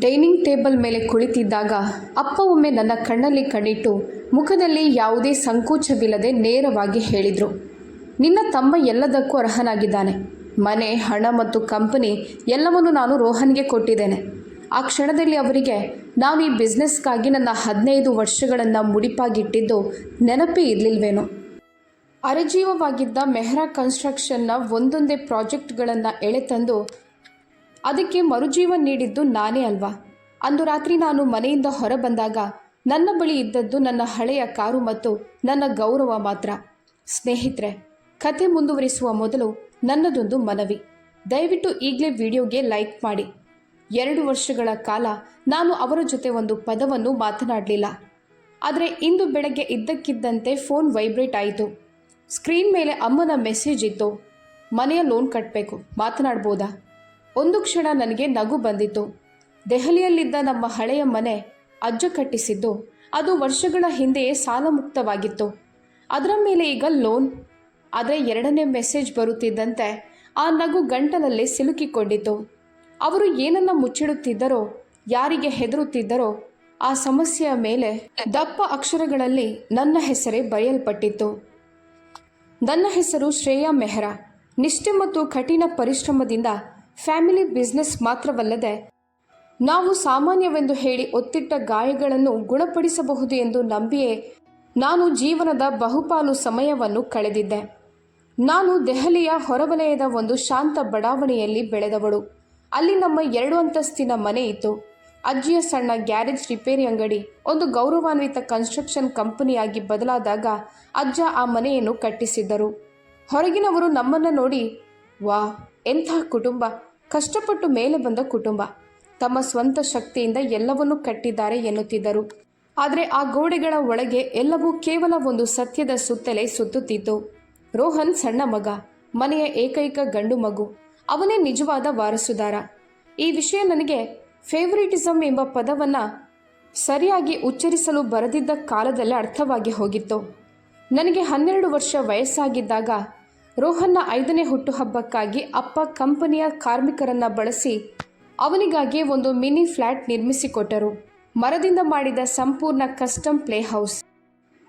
Dining table ಮೇಲೆ ಕುಳಿತಿದ್ದಾಗ ಅಪ್ಪ ಒಮ್ಮೆ ನನ್ನ ಕಣ್ಣಲ್ಲಿ ಕಣ್ಣಿಟ್ಟು ಮುಖದಲ್ಲಿ ಯಾವುದೇ ಸಂಕೋಚವಿಲ್ಲದೆ ನೇರವಾಗಿ ಹೇಳಿದರು, ನಿನ್ನ ತಮ್ಮ ಎಲ್ಲದಕ್ಕೂ ಅರ್ಹನಾಗಿದ್ದಾನೆ. ಮನೆ, ಹಣ ಮತ್ತು ಕಂಪನಿ ಎಲ್ಲವನ್ನು ನಾನು ರೋಹನ್ಗೆ ಕೊಟ್ಟಿದ್ದೇನೆ. ಆ ಕ್ಷಣದಲ್ಲಿ ಅವರಿಗೆ ನಾನು ಈ ಬಿಸ್ನೆಸ್ಗಾಗಿ ನನ್ನ 15 ವರ್ಷಗಳನ್ನು ಮುಡಿಪಾಗಿಟ್ಟಿದ್ದು ನೆನಪೇ ಇರಲಿಲ್ವೇನೋ. ಅರೆಜೀವವಾಗಿದ್ದ ಮೆಹ್ರಾ ಕನ್ಸ್ಟ್ರಕ್ಷನ್ನ ಒಂದೊಂದೇ ಪ್ರಾಜೆಕ್ಟ್ಗಳನ್ನು ಎಳೆತಂದು ಅದಕ್ಕೆ ಮರುಜೀವ ನೀಡಿದ್ದು ನಾನೇ ಅಲ್ವಾ. ಅಂದು ರಾತ್ರಿ ನಾನು ಮನೆಯಿಂದ ಹೊರ ಬಂದಾಗ ನನ್ನ ಬಳಿ ಇದ್ದದ್ದು ನನ್ನ ಹಳೆಯ ಕಾರು ಮತ್ತು ನನ್ನ ಗೌರವ ಮಾತ್ರ. ಸ್ನೇಹಿತರೆ, ಕತೆ ಮುಂದುವರಿಸುವ ಮೊದಲು ನನ್ನದೊಂದು ಮನವಿ. ದಯವಿಟ್ಟು ಈಗಲೇ ವಿಡಿಯೋಗೆ ಲೈಕ್ ಮಾಡಿ. 2 ವರ್ಷಗಳ ಕಾಲ ನಾನು ಅವರ ಜೊತೆ ಒಂದು ಪದವನ್ನು ಮಾತನಾಡಲಿಲ್ಲ. ಆದರೆ ಇಂದು ಬೆಳಗ್ಗೆ ಇದ್ದಕ್ಕಿದ್ದಂತೆ ಫೋನ್ ವೈಬ್ರೇಟ್ ಆಯಿತು. ಸ್ಕ್ರೀನ್ ಮೇಲೆ ಅಮ್ಮನ ಮೆಸೇಜ್ ಇತ್ತು, ಮನೆಯ ಲೋನ್ ಕಟ್ಟಬೇಕು, ಮಾತನಾಡ್ಬೋದಾ? ಒಂದು ಕ್ಷಣ ನನಗೆ ನಗು ಬಂದಿತ್ತು. ದೆಹಲಿಯಲ್ಲಿದ್ದ ನಮ್ಮ ಹಳೆಯ ಮನೆ ಅಜ್ಜ ಕಟ್ಟಿಸಿದ್ದು, ಅದು ವರ್ಷಗಳ ಹಿಂದೆಯೇ ಸಾಲ ಮುಕ್ತವಾಗಿತ್ತು. ಅದರ ಮೇಲೆ ಈಗ ಲೋನ್. ಆದರೆ 2ನೇ ಮೆಸೇಜ್ ಬರುತ್ತಿದ್ದಂತೆ ಆ ನಗು ಗಂಟಲಲ್ಲೇ ಸಿಲುಕಿಕೊಂಡಿತು. ಅವರು ಏನನ್ನ ಮುಚ್ಚಿಡುತ್ತಿದ್ದರೋ, ಯಾರಿಗೆ ಹೆದರುತ್ತಿದ್ದರೋ ಆ ಸಮಸ್ಯೆಯ ಮೇಲೆ ದಪ್ಪ ಅಕ್ಷರಗಳಲ್ಲಿ ನನ್ನ ಹೆಸರೇ ಬರೆಯಲ್ಪಟ್ಟಿತ್ತು. ನನ್ನ ಹೆಸರು ಶ್ರೇಯಾ ಮೆಹ್ರಾ. ನಿಷ್ಠೆ ಮತ್ತು ಕಠಿಣ ಪರಿಶ್ರಮದಿಂದ ಫ್ಯಾಮಿಲಿ ಬಿಸ್ನೆಸ್ ಮಾತ್ರವಲ್ಲದೆ ನಾವು ಸಾಮಾನ್ಯವೆಂದು ಹೇಳಿ ಒತ್ತಿಟ್ಟ ಗಾಯಗಳನ್ನು ಗುಣಪಡಿಸಬಹುದು ಎಂದು ನಂಬಿಯೇ ನಾನು ಜೀವನದ ಬಹುಪಾಲು ಸಮಯವನ್ನು ಕಳೆದಿದ್ದೆ. ನಾನು ದೆಹಲಿಯ ಹೊರವಲಯದ ಒಂದು ಶಾಂತ ಬಡಾವಣೆಯಲ್ಲಿ ಬೆಳೆದವಳು. ಅಲ್ಲಿ ನಮ್ಮ 2 ಅಂತಸ್ತಿನ ಮನೆ ಇತ್ತು. ಅಜ್ಜಿಯ ಸಣ್ಣ ಗ್ಯಾರೇಜ್, ರಿಪೇರಿ ಅಂಗಡಿ ಒಂದು ಗೌರವಾನ್ವಿತ ಕನ್ಸ್ಟ್ರಕ್ಷನ್ ಕಂಪನಿಯಾಗಿ ಬದಲಾದಾಗ ಅಜ್ಜ ಆ ಮನೆಯನ್ನು ಕಟ್ಟಿಸಿದ್ದರು. ಹೊರಗಿನವರು ನಮ್ಮನ್ನು ನೋಡಿ, ವಾ, ಎಂಥ ಕುಟುಂಬ, ಕಷ್ಟಪಟ್ಟು ಮೇಲೆ ಬಂದ ಕುಟುಂಬ, ತಮ್ಮ ಸ್ವಂತ ಶಕ್ತಿಯಿಂದ ಎಲ್ಲವನ್ನೂ ಕಟ್ಟಿದ್ದಾರೆ ಎನ್ನುತ್ತಿದ್ದರು. ಆದರೆ ಆ ಗೋಡೆಗಳ ಒಳಗೆ ಎಲ್ಲವೂ ಕೇವಲ ಒಂದು ಸತ್ಯದ ಸುತ್ತಲೇ ಸುತ್ತುತ್ತಿತ್ತು. ರೋಹನ್ ಸಣ್ಣ ಮಗ, ಮನೆಯ ಏಕೈಕ ಗಂಡು ಮಗು. ಅವನೇ ನಿಜವಾದ ವಾರಸುದಾರ. ಈ ವಿಷಯ ನನಗೆ ಫೇವರಿಟಿಸಮ್ ಎಂಬ ಪದವನ್ನು ಸರಿಯಾಗಿ ಉಚ್ಚರಿಸಲು ಬರದಿದ್ದ ಕಾಲದಲ್ಲೇ ಅರ್ಥವಾಗಿ ಹೋಗಿತ್ತು. ನನಗೆ 12 ವರ್ಷ ವಯಸ್ಸಾಗಿದ್ದಾಗ ರೋಹನ್ನ 5ನೇ ಹುಟ್ಟುಹಬ್ಬಕ್ಕಾಗಿ ಅಪ್ಪ ಕಂಪನಿಯ ಕಾರ್ಮಿಕರನ್ನು ಬಳಸಿ ಅವನಿಗಾಗಿ ಒಂದು ಮಿನಿ ಫ್ಲ್ಯಾಟ್ ನಿರ್ಮಿಸಿಕೊಟ್ಟರು. ಮರದಿಂದ ಮಾಡಿದ ಸಂಪೂರ್ಣ custom play house,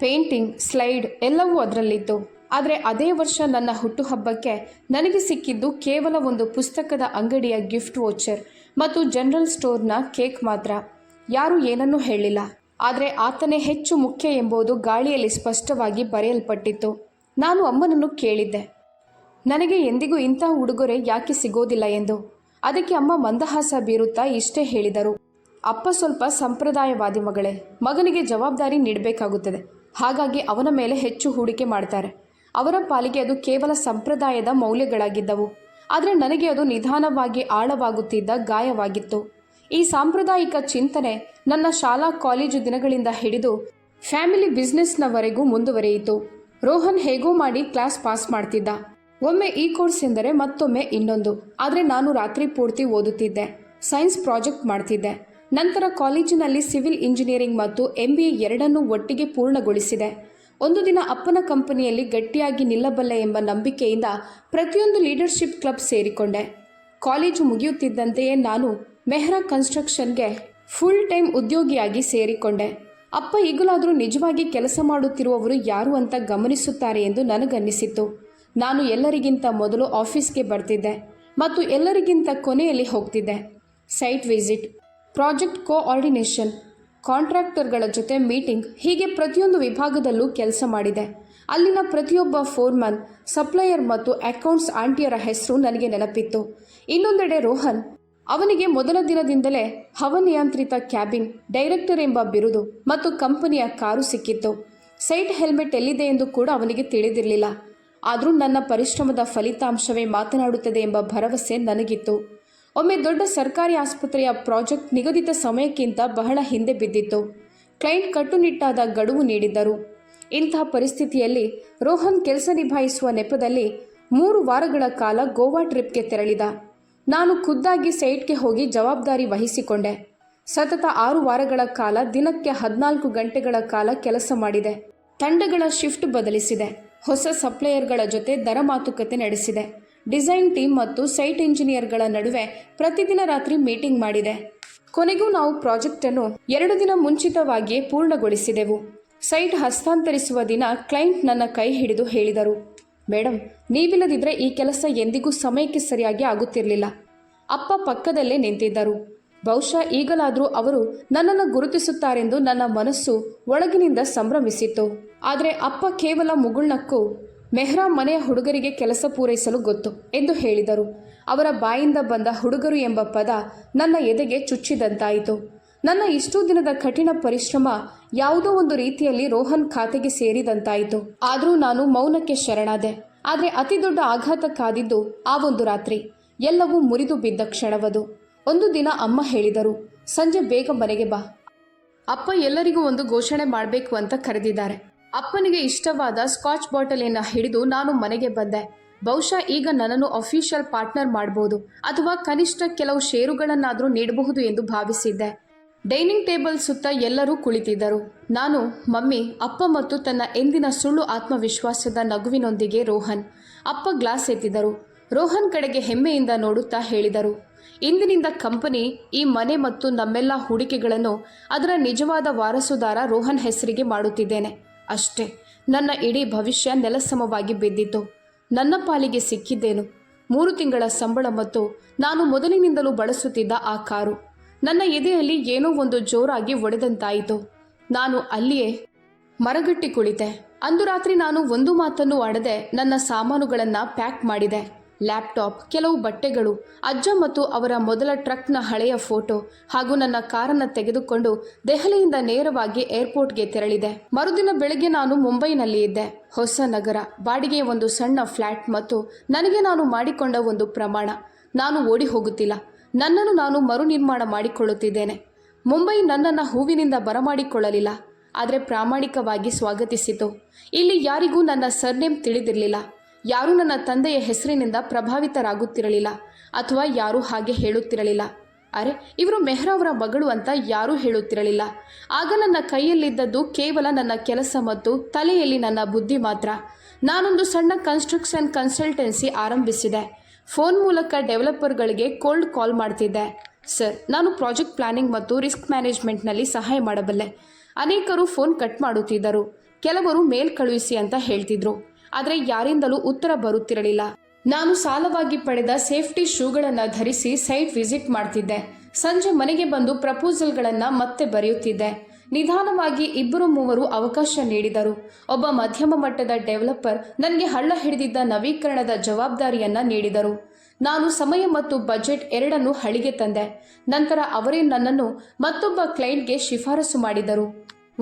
painting, slide ಎಲ್ಲವೂ ಅದರಲ್ಲಿತ್ತು. ಆದರೆ ಅದೇ ವರ್ಷ ನನ್ನ ಹುಟ್ಟುಹಬ್ಬಕ್ಕೆ ನನಗೆ ಸಿಕ್ಕಿದ್ದು ಕೇವಲ ಒಂದು ಪುಸ್ತಕದ ಅಂಗಡಿಯ ಗಿಫ್ಟ್ ವೋಚರ್ ಮತ್ತು ಜನರಲ್ ಸ್ಟೋರ್ನ ಕೇಕ್ ಮಾತ್ರ. ಯಾರೂ ಏನನ್ನೂ ಹೇಳಿಲ್ಲ. ಆದರೆ ಆತನೇ ಹೆಚ್ಚು ಮುಖ್ಯ ಎಂಬುದು ಗಾಳಿಯಲ್ಲಿ ಸ್ಪಷ್ಟವಾಗಿ ಬರೆಯಲ್ಪಟ್ಟಿತ್ತು. ನಾನು ಅಮ್ಮನನ್ನು ಕೇಳಿದ್ದೆ, ನನಗೆ ಎಂದಿಗೂ ಇಂಥ ಉಡುಗೊರೆ ಯಾಕೆ ಸಿಗೋದಿಲ್ಲ ಎಂದು. ಅದಕ್ಕೆ ಅಮ್ಮ ಮಂದಹಾಸ ಬೀರುತ್ತಾ ಇಷ್ಟೇ ಹೇಳಿದರು, ಅಪ್ಪ ಸ್ವಲ್ಪ ಸಂಪ್ರದಾಯವಾದಿ ಮಗಳೇ, ಮಗನಿಗೆ ಜವಾಬ್ದಾರಿ ನೀಡಬೇಕಾಗುತ್ತದೆ. ಹಾಗಾಗಿ ಅವನ ಮೇಲೆ ಹೆಚ್ಚು ಹೂಡಿಕೆ ಮಾಡ್ತಾರೆ. ಅವರ ಪಾಲಿಗೆ ಅದು ಕೇವಲ ಸಂಪ್ರದಾಯದ ಮೌಲ್ಯಗಳಾಗಿದ್ದವು. ಆದರೆ ನನಗೆ ಅದು ನಿಧಾನವಾಗಿ ಆಳವಾಗುತ್ತಿದ್ದ ಗಾಯವಾಗಿತ್ತು. ಈ ಸಾಂಪ್ರದಾಯಿಕ ಚಿಂತನೆ ನನ್ನ ಶಾಲಾ ಕಾಲೇಜು ದಿನಗಳಿಂದ ಹಿಡಿದು ಫ್ಯಾಮಿಲಿ ಬಿಸ್ನೆಸ್ನವರೆಗೂ ಮುಂದುವರಿಯಿತು. ರೋಹನ್ ಹೇಗೋ ಮಾಡಿ ಕ್ಲಾಸ್ ಪಾಸ್ ಮಾಡ್ತಿದ್ದ. ಒಮ್ಮೆ ಈ ಕೋರ್ಸ್ ಎಂದರೆ ಮತ್ತೊಮ್ಮೆ ಇನ್ನೊಂದು. ಆದರೆ ನಾನು ರಾತ್ರಿ ಪೂರ್ತಿ ಓದುತ್ತಿದ್ದೆ, ಸೈನ್ಸ್ ಪ್ರಾಜೆಕ್ಟ್ ಮಾಡ್ತಿದ್ದೆ. ನಂತರ ಕಾಲೇಜಿನಲ್ಲಿ ಸಿವಿಲ್ ಇಂಜಿನಿಯರಿಂಗ್ ಮತ್ತು MBA ಎರಡನ್ನೂ ಒಟ್ಟಿಗೆ ಪೂರ್ಣಗೊಳಿಸಿದೆ. ಒಂದು ದಿನ ಅಪ್ಪನ ಕಂಪನಿಯಲ್ಲಿ ಗಟ್ಟಿಯಾಗಿ ನಿಲ್ಲಬಲ್ಲೆ ಎಂಬ ನಂಬಿಕೆಯಿಂದ ಪ್ರತಿಯೊಂದು ಲೀಡರ್ಶಿಪ್ ಕ್ಲಬ್ ಸೇರಿಕೊಂಡೆ. ಕಾಲೇಜು ಮುಗಿಯುತ್ತಿದ್ದಂತೆಯೇ ನಾನು ಮೆಹ್ರಾ ಕನ್ಸ್ಟ್ರಕ್ಷನ್ಗೆ ಫುಲ್ ಟೈಮ್ ಉದ್ಯೋಗಿಯಾಗಿ ಸೇರಿಕೊಂಡೆ. ಅಪ್ಪ ಈಗಲಾದರೂ ನಿಜವಾಗಿ ಕೆಲಸ ಮಾಡುತ್ತಿರುವವರು ಯಾರು ಅಂತ ಗಮನಿಸುತ್ತಾರೆ ಎಂದು ನನಗನ್ನಿಸಿತ್ತು. ನಾನು ಎಲ್ಲರಿಗಿಂತ ಮೊದಲು ಆಫೀಸ್ಗೆ ಬರ್ತಿದ್ದೆ ಮತ್ತು ಎಲ್ಲರಿಗಿಂತ ಕೊನೆಯಲ್ಲಿ ಹೋಗ್ತಿದ್ದೆ. ಸೈಟ್ ವಿಸಿಟ್, ಪ್ರಾಜೆಕ್ಟ್ ಕೋಆರ್ಡಿನೇಷನ್, ಕಾಂಟ್ರಾಕ್ಟರ್ಗಳ ಜೊತೆ ಮೀಟಿಂಗ್, ಹೀಗೆ ಪ್ರತಿಯೊಂದು ವಿಭಾಗದಲ್ಲೂ ಕೆಲಸ ಮಾಡಿದೆ. ಅಲ್ಲಿನ ಪ್ರತಿಯೊಬ್ಬ ಫೋರ್ಮನ್, ಸಪ್ಲೈಯರ್ ಮತ್ತು ಅಕೌಂಟ್ಸ್ ಆಂಟಿಯರ ಹೆಸರು ನನಗೆ ನೆನಪಿತ್ತು. ಇನ್ನೊಂದೆಡೆ ರೋಹನ್, ಅವನಿಗೆ ಮೊದಲ ದಿನದಿಂದಲೇ ಹವಾನಿಯಂತ್ರಿತ ಕ್ಯಾಬಿನ್ ಡೈರೆಕ್ಟರ್ ಎಂಬ ಬಿರುದು ಮತ್ತು ಕಂಪನಿಯ ಕಾರು ಸಿಕ್ಕಿತ್ತು. ಸೈಟ್ ಹೆಲ್ಮೆಟ್ ಎಲ್ಲಿದೆ ಎಂದು ಕೂಡ ಅವನಿಗೆ ತಿಳಿದಿರಲಿಲ್ಲ. ಆದರೂ ನನ್ನ ಪರಿಶ್ರಮದ ಫಲಿತಾಂಶವೇ ಮಾತನಾಡುತ್ತದೆ ಎಂಬ ಭರವಸೆ ನನಗಿತ್ತು. ಒಮ್ಮೆ ದೊಡ್ಡ ಸರ್ಕಾರಿ ಆಸ್ಪತ್ರೆಯ ಪ್ರಾಜೆಕ್ಟ್ ನಿಗದಿತ ಸಮಯಕ್ಕಿಂತ ಬಹಳ ಹಿಂದೆ ಬಿದ್ದಿತ್ತು. ಕ್ಲೈಂಟ್ ಕಟ್ಟುನಿಟ್ಟಾದ ಗಡುವು ನೀಡಿದ್ದರು. ಇಂತಹ ಪರಿಸ್ಥಿತಿಯಲ್ಲಿ ರೋಹನ್ ಕೆಲಸ ನಿಭಾಯಿಸುವ ನೆಪದಲ್ಲಿ 3 ವಾರಗಳ ಕಾಲ ಗೋವಾ ಟ್ರಿಪ್ಗೆ ತೆರಳಿದ. ನಾನು ಖುದ್ದಾಗಿ ಸೈಟ್ಗೆ ಹೋಗಿ ಜವಾಬ್ದಾರಿ ವಹಿಸಿಕೊಂಡೆ. ಸತತ 6 ವಾರಗಳ ಕಾಲ ದಿನಕ್ಕೆ 14 ಗಂಟೆಗಳ ಕಾಲ ಕೆಲಸ ಮಾಡಿದೆ. ತಂಡಗಳ ಶಿಫ್ಟ್ ಬದಲಿಸಿದೆ. ಹೊಸ ಸಪ್ಲೈಯರ್ಗಳ ಜೊತೆ ದರ ಮಾತುಕತೆ ನಡೆಸಿದೆ. ಡಿಸೈನ್ ಟೀಮ್ ಮತ್ತು ಸೈಟ್ ಇಂಜಿನಿಯರ್ಗಳ ನಡುವೆ ಪ್ರತಿದಿನ ರಾತ್ರಿ ಮೀಟಿಂಗ್ ಮಾಡಿದೆ. ಕೊನೆಗೂ ನಾವು ಪ್ರಾಜೆಕ್ಟನ್ನು 2 ದಿನ ಮುಂಚಿತವಾಗಿಯೇ ಪೂರ್ಣಗೊಳಿಸಿದೆವು. ಸೈಟ್ ಹಸ್ತಾಂತರಿಸುವ ದಿನ ಕ್ಲೈಂಟ್ ನನ್ನ ಕೈ ಹಿಡಿದು ಹೇಳಿದರು, ಮೇಡಮ್, ನೀವಿಲ್ಲದಿದ್ದರೆ ಈ ಕೆಲಸ ಎಂದಿಗೂ ಸಮಯಕ್ಕೆ ಸರಿಯಾಗಿ ಆಗುತ್ತಿರಲಿಲ್ಲ. ಅಪ್ಪ ಪಕ್ಕದಲ್ಲೇ ನಿಂತಿದ್ದರು. ಬಹುಶಃ ಈಗಲಾದರೂ ಅವರು ನನ್ನನ್ನು ಗುರುತಿಸುತ್ತಾರೆಂದು ನನ್ನ ಮನಸ್ಸು ಒಳಗಿನಿಂದ ಸಂಭ್ರಮಿಸಿತ್ತು. ಆದರೆ ಅಪ್ಪ ಕೇವಲ ಮುಗುಳ್ನಕ್ಕೂ ಮೆಹ್ರಾ ಮನೆಯ ಹುಡುಗರಿಗೆ ಕೆಲಸ ಪೂರೈಸಲು ಗೊತ್ತು ಎಂದು ಹೇಳಿದರು. ಅವರ ಬಾಯಿಂದ ಬಂದ ಹುಡುಗರು ಎಂಬ ಪದ ನನ್ನ ಎದೆಗೆ ಚುಚ್ಚಿದಂತಾಯಿತು. ನನ್ನ ಇಷ್ಟೂ ದಿನದ ಕಠಿಣ ಪರಿಶ್ರಮ ಯಾವುದೋ ಒಂದು ರೀತಿಯಲ್ಲಿ ರೋಹನ್ ಖಾತೆಗೆ ಸೇರಿದಂತಾಯಿತು. ಆದರೂ ನಾನು ಮೌನಕ್ಕೆ ಶರಣಾದೆ. ಆದರೆ ಅತಿ ದೊಡ್ಡ ಆಘಾತ ಕಾದಿದ್ದು ಆ ಒಂದು ರಾತ್ರಿ. ಎಲ್ಲವೂ ಮುರಿದು ಬಿದ್ದ ಕ್ಷಣವದು. ಒಂದು ದಿನ ಅಮ್ಮ ಹೇಳಿದರು, ಸಂಜೆ ಬೇಗ ಮನೆಗೆ ಬಾ, ಅಪ್ಪ ಎಲ್ಲರಿಗೂ ಒಂದು ಘೋಷಣೆ ಮಾಡಬೇಕು ಅಂತ ಕರೆದಿದ್ದಾರೆ. ಅಪ್ಪನಿಗೆ ಇಷ್ಟವಾದ ಸ್ಕಾಚ್ ಬಾಟಲಿಯನ್ನು ಹಿಡಿದು ನಾನು ಮನೆಗೆ ಬಂದೆ. ಬಹುಶಃ ಈಗ ನನ್ನನ್ನು ಅಫಿಷಿಯಲ್ ಪಾರ್ಟ್ನರ್ ಮಾಡಬಹುದು ಅಥವಾ ಕನಿಷ್ಠ ಕೆಲವು ಷೇರುಗಳನ್ನಾದರೂ ನೀಡಬಹುದು ಎಂದು ಭಾವಿಸಿದ್ದೆ. ಡೈನಿಂಗ್ ಟೇಬಲ್ ಸುತ್ತ ಎಲ್ಲರೂ ಕುಳಿತಿದ್ದರು. ನಾನು, ಮಮ್ಮಿ, ಅಪ್ಪ ಮತ್ತು ತನ್ನ ಎಂದಿನ ಸುಳ್ಳು ಆತ್ಮವಿಶ್ವಾಸದ ನಗುವಿನೊಂದಿಗೆ ರೋಹನ್. ಅಪ್ಪ ಗ್ಲಾಸ್ ಎತ್ತಿದರು. ರೋಹನ್ ಕಡೆಗೆ ಹೆಮ್ಮೆಯಿಂದ ನೋಡುತ್ತಾ ಹೇಳಿದರು, ಇಂದಿನಿಂದ ಕಂಪನಿ, ಈ ಮನೆ ಮತ್ತು ನಮ್ಮೆಲ್ಲ ಹೂಡಿಕೆಗಳನ್ನು ಅದರ ನಿಜವಾದ ವಾರಸುದಾರ ರೋಹನ್ ಹೆಸರಿಗೆ ಮಾಡುತ್ತಿದ್ದೇನೆ. ಅಷ್ಟೇ. ನನ್ನ ಇಡೀ ಭವಿಷ್ಯ ನೆಲಸಮವಾಗಿ ಬಿದ್ದಿತು. ನನ್ನ ಪಾಲಿಗೆ ಸಿಕ್ಕಿದ್ದೇನು 3 ತಿಂಗಳ ಸಂಬಳ ಮತ್ತು ನಾನು ಮೊದಲಿನಿಂದಲೂ ಬಳಸುತ್ತಿದ್ದ ಆ ಕಾರು. ನನ್ನ ಎದೆಯಲ್ಲಿ ಏನೋ ಒಂದು ಜೋರಾಗಿ ಒಡೆದಂತಾಯಿತು. ನಾನು ಅಲ್ಲಿಯೇ ಮರಗಟ್ಟಿ ಕುಳಿತೆ. ಅಂದು ರಾತ್ರಿ ನಾನು ಒಂದು ಮಾತನ್ನು ಆಡದೆ ನನ್ನ ಸಾಮಾನುಗಳನ್ನು ಪ್ಯಾಕ್ ಮಾಡಿದೆ. ಲ್ಯಾಪ್ಟಾಪ್, ಕೆಲವು ಬಟ್ಟೆಗಳು, ಅಜ್ಜ ಮತ್ತು ಅವರ ಮೊದಲ ಟ್ರಕ್ನ ಹಳೆಯ ಫೋಟೋ ಹಾಗೂ ನನ್ನ ಕಾರನ್ನು ತೆಗೆದುಕೊಂಡು ದೆಹಲಿಯಿಂದ ನೇರವಾಗಿ ಏರ್ಪೋರ್ಟ್ಗೆ ತೆರಳಿದೆ. ಮರುದಿನ ಬೆಳಗ್ಗೆ ನಾನು ಮುಂಬೈನಲ್ಲಿ ಇದ್ದೆ. ಹೊಸ ನಗರ, ಬಾಡಿಗೆಯ ಒಂದು ಸಣ್ಣ ಫ್ಲ್ಯಾಟ್ ಮತ್ತು ನನಗೆ ನಾನು ಮಾಡಿಕೊಂಡ ಒಂದು ಪ್ರಮಾಣ, ನಾನು ಓಡಿ ಹೋಗುತ್ತಿಲ್ಲ, ನನ್ನನ್ನು ನಾನು ಮರುನಿರ್ಮಾಣ ಮಾಡಿಕೊಳ್ಳುತ್ತಿದ್ದೇನೆ. ಮುಂಬೈ ನನ್ನನ್ನು ಹೂವಿನಿಂದ ಬರಮಾಡಿಕೊಳ್ಳಲಿಲ್ಲ, ಆದರೆ ಪ್ರಾಮಾಣಿಕವಾಗಿ ಸ್ವಾಗತಿಸಿತು. ಇಲ್ಲಿ ಯಾರಿಗೂ ನನ್ನ ಸರ್ನೇಮ್ ತಿಳಿದಿರಲಿಲ್ಲ. ಯಾರೂ ನನ್ನ ತಂದೆಯ ಹೆಸರಿನಿಂದ ಪ್ರಭಾವಿತರಾಗುತ್ತಿರಲಿಲ್ಲ ಅಥವಾ ಯಾರೂ ಹಾಗೆ ಹೇಳುತ್ತಿರಲಿಲ್ಲ. ಅರೆ, ಇವರು ಮೆಹ್ರಾ ಅವರ ಮಗಳು ಅಂತ ಯಾರೂ ಹೇಳುತ್ತಿರಲಿಲ್ಲ. ಆಗ ನನ್ನ ಕೈಯಲ್ಲಿದ್ದದ್ದು ಕೇವಲ ನನ್ನ ಕೆಲಸ ಮತ್ತು ತಲೆಯಲ್ಲಿ ನನ್ನ ಬುದ್ಧಿ ಮಾತ್ರ. ನಾನೊಂದು ಸಣ್ಣ ಕನ್ಸ್ಟ್ರಕ್ಷನ್ ಕನ್ಸಲ್ಟೆನ್ಸಿ ಆರಂಭಿಸಿದೆ. ಫೋನ್ ಮೂಲಕ ಡೆವಲಪರ್ಗಳಿಗೆ ಕೋಲ್ಡ್ ಕಾಲ್ ಮಾಡ್ತಿದ್ದೆ. ಸರ್, ನಾನು ಪ್ರಾಜೆಕ್ಟ್ ಪ್ಲಾನಿಂಗ್ ಮತ್ತು ರಿಸ್ಕ್ ಮ್ಯಾನೇಜ್ಮೆಂಟ್ನಲ್ಲಿ ಸಹಾಯ ಮಾಡಬಲ್ಲೆ. ಅನೇಕರು ಫೋನ್ ಕಟ್ ಮಾಡುತ್ತಿದ್ದರು. ಕೆಲವರು ಮೇಲ್ ಕಳುಹಿಸಿ ಅಂತ ಹೇಳ್ತಿದ್ರು. ಆದರೆ ಯಾರಿಂದಲೂ ಉತ್ತರ ಬರುತ್ತಿರಲಿಲ್ಲ. ನಾನು ಸಾಲವಾಗಿ ಪಡೆದ ಸೇಫ್ಟಿ ಶೂಗಳನ್ನು ಧರಿಸಿ ಸೈಟ್ ವಿಸಿಟ್ ಮಾಡ್ತಿದ್ದೆ. ಸಂಜೆ ಮನೆಗೆ ಬಂದು ಪ್ರಪೋಸಲ್ಗಳನ್ನು ಮತ್ತೆ ಬರೆಯುತ್ತಿದ್ದೆ. ನಿಧಾನವಾಗಿ 2-3 ಅವಕಾಶ ನೀಡಿದರು. ಒಬ್ಬ ಮಧ್ಯಮ ಮಟ್ಟದ ಡೆವಲಪರ್ ನನಗೆ ಹಳ್ಳ ಹಿಡಿದಿದ್ದ ನವೀಕರಣದ ಜವಾಬ್ದಾರಿಯನ್ನು ನೀಡಿದರು. ನಾನು ಸಮಯ ಮತ್ತು ಬಜೆಟ್ ಎರಡನ್ನೂ ಹಳಿಗೆ ತಂದೆ. ನಂತರ ಅವರೇ ನನ್ನನ್ನು ಮತ್ತೊಬ್ಬ ಕ್ಲೈಂಟ್ಗೆ ಶಿಫಾರಸು ಮಾಡಿದರು.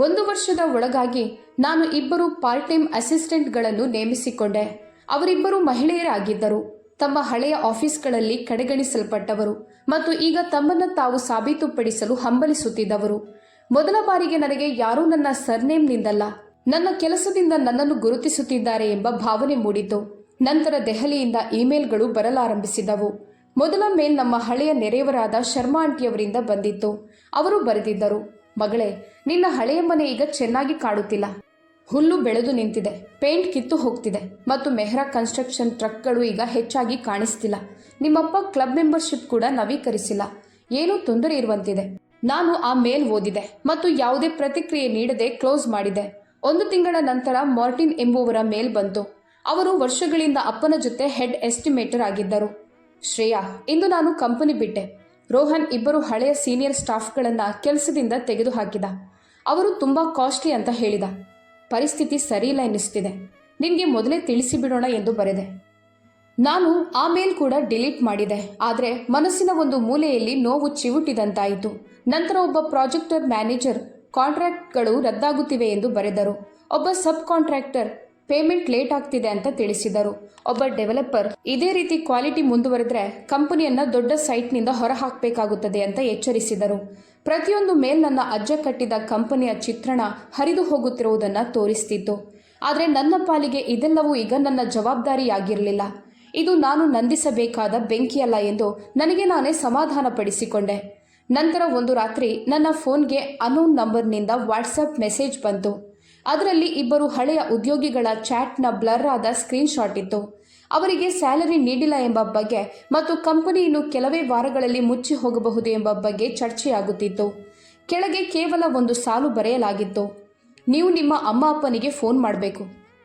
1 ವರ್ಷದ ಒಳಗಾಗಿ ನಾನು 2 ಪಾರ್ಟ್ ಟೈಮ್ ಅಸಿಸ್ಟೆಂಟ್ಗಳನ್ನು ನೇಮಿಸಿಕೊಂಡೆ. ಅವರಿಬ್ಬರು ಮಹಿಳೆಯರಾಗಿದ್ದರು. ತಮ್ಮ ಹಳೆಯ ಆಫೀಸ್ಗಳಲ್ಲಿ ಕಡೆಗಣಿಸಲ್ಪಟ್ಟವರು ಮತ್ತು ಈಗ ತಮ್ಮನ್ನು ತಾವು ಸಾಬೀತುಪಡಿಸಲು ಹಂಬಲಿಸುತ್ತಿದ್ದವರು. ಮೊದಲ ಬಾರಿಗೆ ನನಗೆ ಯಾರೂ ನನ್ನ ಸರ್ನೇಮ್ನಿಂದಲ್ಲ, ನನ್ನ ಕೆಲಸದಿಂದ ನನ್ನನ್ನು ಗುರುತಿಸುತ್ತಿದ್ದಾರೆ ಎಂಬ ಭಾವನೆ ಮೂಡಿತು. ನಂತರ ದೆಹಲಿಯಿಂದ ಇಮೇಲ್ಗಳು ಬರಲಾರಂಭಿಸಿದವು. ಮೊದಲ ಮೇಲ್ ನಮ್ಮ ಹಳೆಯ ನೆರೆಯವರಾದ ಶರ್ಮಾ ಆಂಟಿಯವರಿಂದ ಬಂದಿತ್ತು. ಅವರು ಬರೆದಿದ್ದರು, ಮಗಳೇ, ನಿನ್ನ ಹಳೆಯ ಮನೆ ಈಗ ಚೆನ್ನಾಗಿ ಕಾಡುತ್ತಿಲ್ಲ. ಹುಲ್ಲು ಬೆಳೆದು ನಿಂತಿದೆ, ಪೇಂಟ್ ಕಿತ್ತು ಹೋಗ್ತಿದೆ ಮತ್ತು ಮೆಹ್ರಾ ಕನ್ಸ್ಟ್ರಕ್ಷನ್ ಟ್ರಕ್ಗಳು ಈಗ ಹೆಚ್ಚಾಗಿ ಕಾಣಿಸ್ತಿಲ್ಲ. ನಿಮ್ಮಪ್ಪ ಕ್ಲಬ್ ಮೆಂಬರ್ಶಿಪ್ ಕೂಡ ನವೀಕರಿಸಿಲ್ಲ. ಏನೂ ತೊಂದರೆ ಇರುವಂತಿದೆ. ನಾನು ಆ ಮೇಲ್ ಓದಿದೆ ಮತ್ತು ಯಾವುದೇ ಪ್ರತಿಕ್ರಿಯೆ ನೀಡದೆ ಕ್ಲೋಸ್ ಮಾಡಿದೆ. 1 ತಿಂಗಳ ನಂತರ ಮಾರ್ಟಿನ್ ಎಂಬುವರ ಮೇಲ್ ಬಂತು. ಅವರು ವರ್ಷಗಳಿಂದ ಅಪ್ಪನ ಜೊತೆ ಹೆಡ್ ಎಸ್ಟಿಮೇಟರ್ ಆಗಿದ್ದರು. ಶ್ರೇಯಾ, ಇಂದು ನಾನು ಕಂಪನಿ ಬಿಟ್ಟೆ. ರೋಹನ್ 2 ಹಳೆಯ ಸೀನಿಯರ್ ಸ್ಟಾಫ್ಗಳನ್ನು ಕೆಲಸದಿಂದ ತೆಗೆದುಹಾಕಿದ. ಅವರು ತುಂಬ ಕಾಸ್ಟ್ಲಿ ಅಂತ ಹೇಳಿದ. ಪರಿಸ್ಥಿತಿ ಸರಿಯಿಲ್ಲ ಎನ್ನಿಸ್ತಿದೆ. ನಿನಗೆ ಮೊದಲೇ ತಿಳಿಸಿಬಿಡೋಣ ಎಂದು ಬರೆದೆ. ನಾನು ಆ ಮೇಲ್ ಕೂಡ ಡಿಲೀಟ್ ಮಾಡಿದೆ. ಆದರೆ ಮನಸ್ಸಿನ ಒಂದು ಮೂಲೆಯಲ್ಲಿ ನೋವು ಚಿವುಟಿದಂತಾಯಿತು. ನಂತರ ಒಬ್ಬ ಪ್ರಾಜೆಕ್ಟರ್ ಮ್ಯಾನೇಜರ್ ಕಾಂಟ್ರಾಕ್ಟ್ಗಳು ರದ್ದಾಗುತ್ತಿವೆ ಎಂದು ಬರೆದರು. ಒಬ್ಬ ಸಬ್ ಕಾಂಟ್ರಾಕ್ಟರ್ ಪೇಮೆಂಟ್ ಲೇಟ್ ಆಗ್ತಿದೆ ಅಂತ ತಿಳಿಸಿದರು. ಒಬ್ಬ ಡೆವಲಪರ್ ಇದೇ ರೀತಿ ಕ್ವಾಲಿಟಿ ಮುಂದುವರೆದ್ರೆ ಕಂಪನಿಯನ್ನು ದೊಡ್ಡ ಸೈಟ್ನಿಂದ ಹೊರಹಾಕಬೇಕಾಗುತ್ತದೆ ಅಂತ ಎಚ್ಚರಿಸಿದರು. ಪ್ರತಿಯೊಂದು ಮೇಲ್ ನನ್ನ ಅಜ್ಜ ಕಟ್ಟಿದ ಕಂಪನಿಯ ಚಿತ್ರಣ ಹರಿದು ಹೋಗುತ್ತಿರುವುದನ್ನು ತೋರಿಸ್ತಿತ್ತು. ಆದರೆ ನನ್ನ ಪಾಲಿಗೆ ಇದೆಲ್ಲವೂ ಈಗ ನನ್ನ ಜವಾಬ್ದಾರಿಯಾಗಿರಲಿಲ್ಲ. ಇದು ನಾನು ನಂದಿಸಬೇಕಾದ ಬೆಂಕಿಯಲ್ಲ ಎಂದು ನನಗೆ ನಾನೇ ಸಮಾಧಾನಪಡಿಸಿಕೊಂಡೆ. ನಂತರ ಒಂದು ರಾತ್ರಿ ನನ್ನ ಫೋನ್ಗೆ ಅನೋನ್ ನಂಬರ್ನಿಂದ ವಾಟ್ಸಪ್ ಮೆಸೇಜ್ ಬಂತು. ಅದರಲ್ಲಿ 2 ಹಳೆಯ ಉದ್ಯೋಗಿಗಳ ಚಾಟ್ನ ಬ್ಲರ್ ಆದ ಸ್ಕ್ರೀನ್ಶಾಟ್ ಇತ್ತು. ಅವರಿಗೆ ಸ್ಯಾಲರಿ ನೀಡಿಲ್ಲ ಎಂಬ ಬಗ್ಗೆ ಮತ್ತು ಕಂಪನಿ ಇನ್ನು ಕೆಲವೇ ವಾರಗಳಲ್ಲಿ ಮುಚ್ಚಿ ಹೋಗಬಹುದು ಎಂಬ ಬಗ್ಗೆ ಚರ್ಚೆಯಾಗುತ್ತಿತ್ತು. ಕೆಳಗೆ ಕೇವಲ ಒಂದು ಸಾಲು ಬರೆಯಲಾಗಿತ್ತು: ನೀವು ನಿಮ್ಮ ಅಮ್ಮ ಅಪ್ಪನಿಗೆ ಫೋನ್ ಮಾಡಬೇಕು.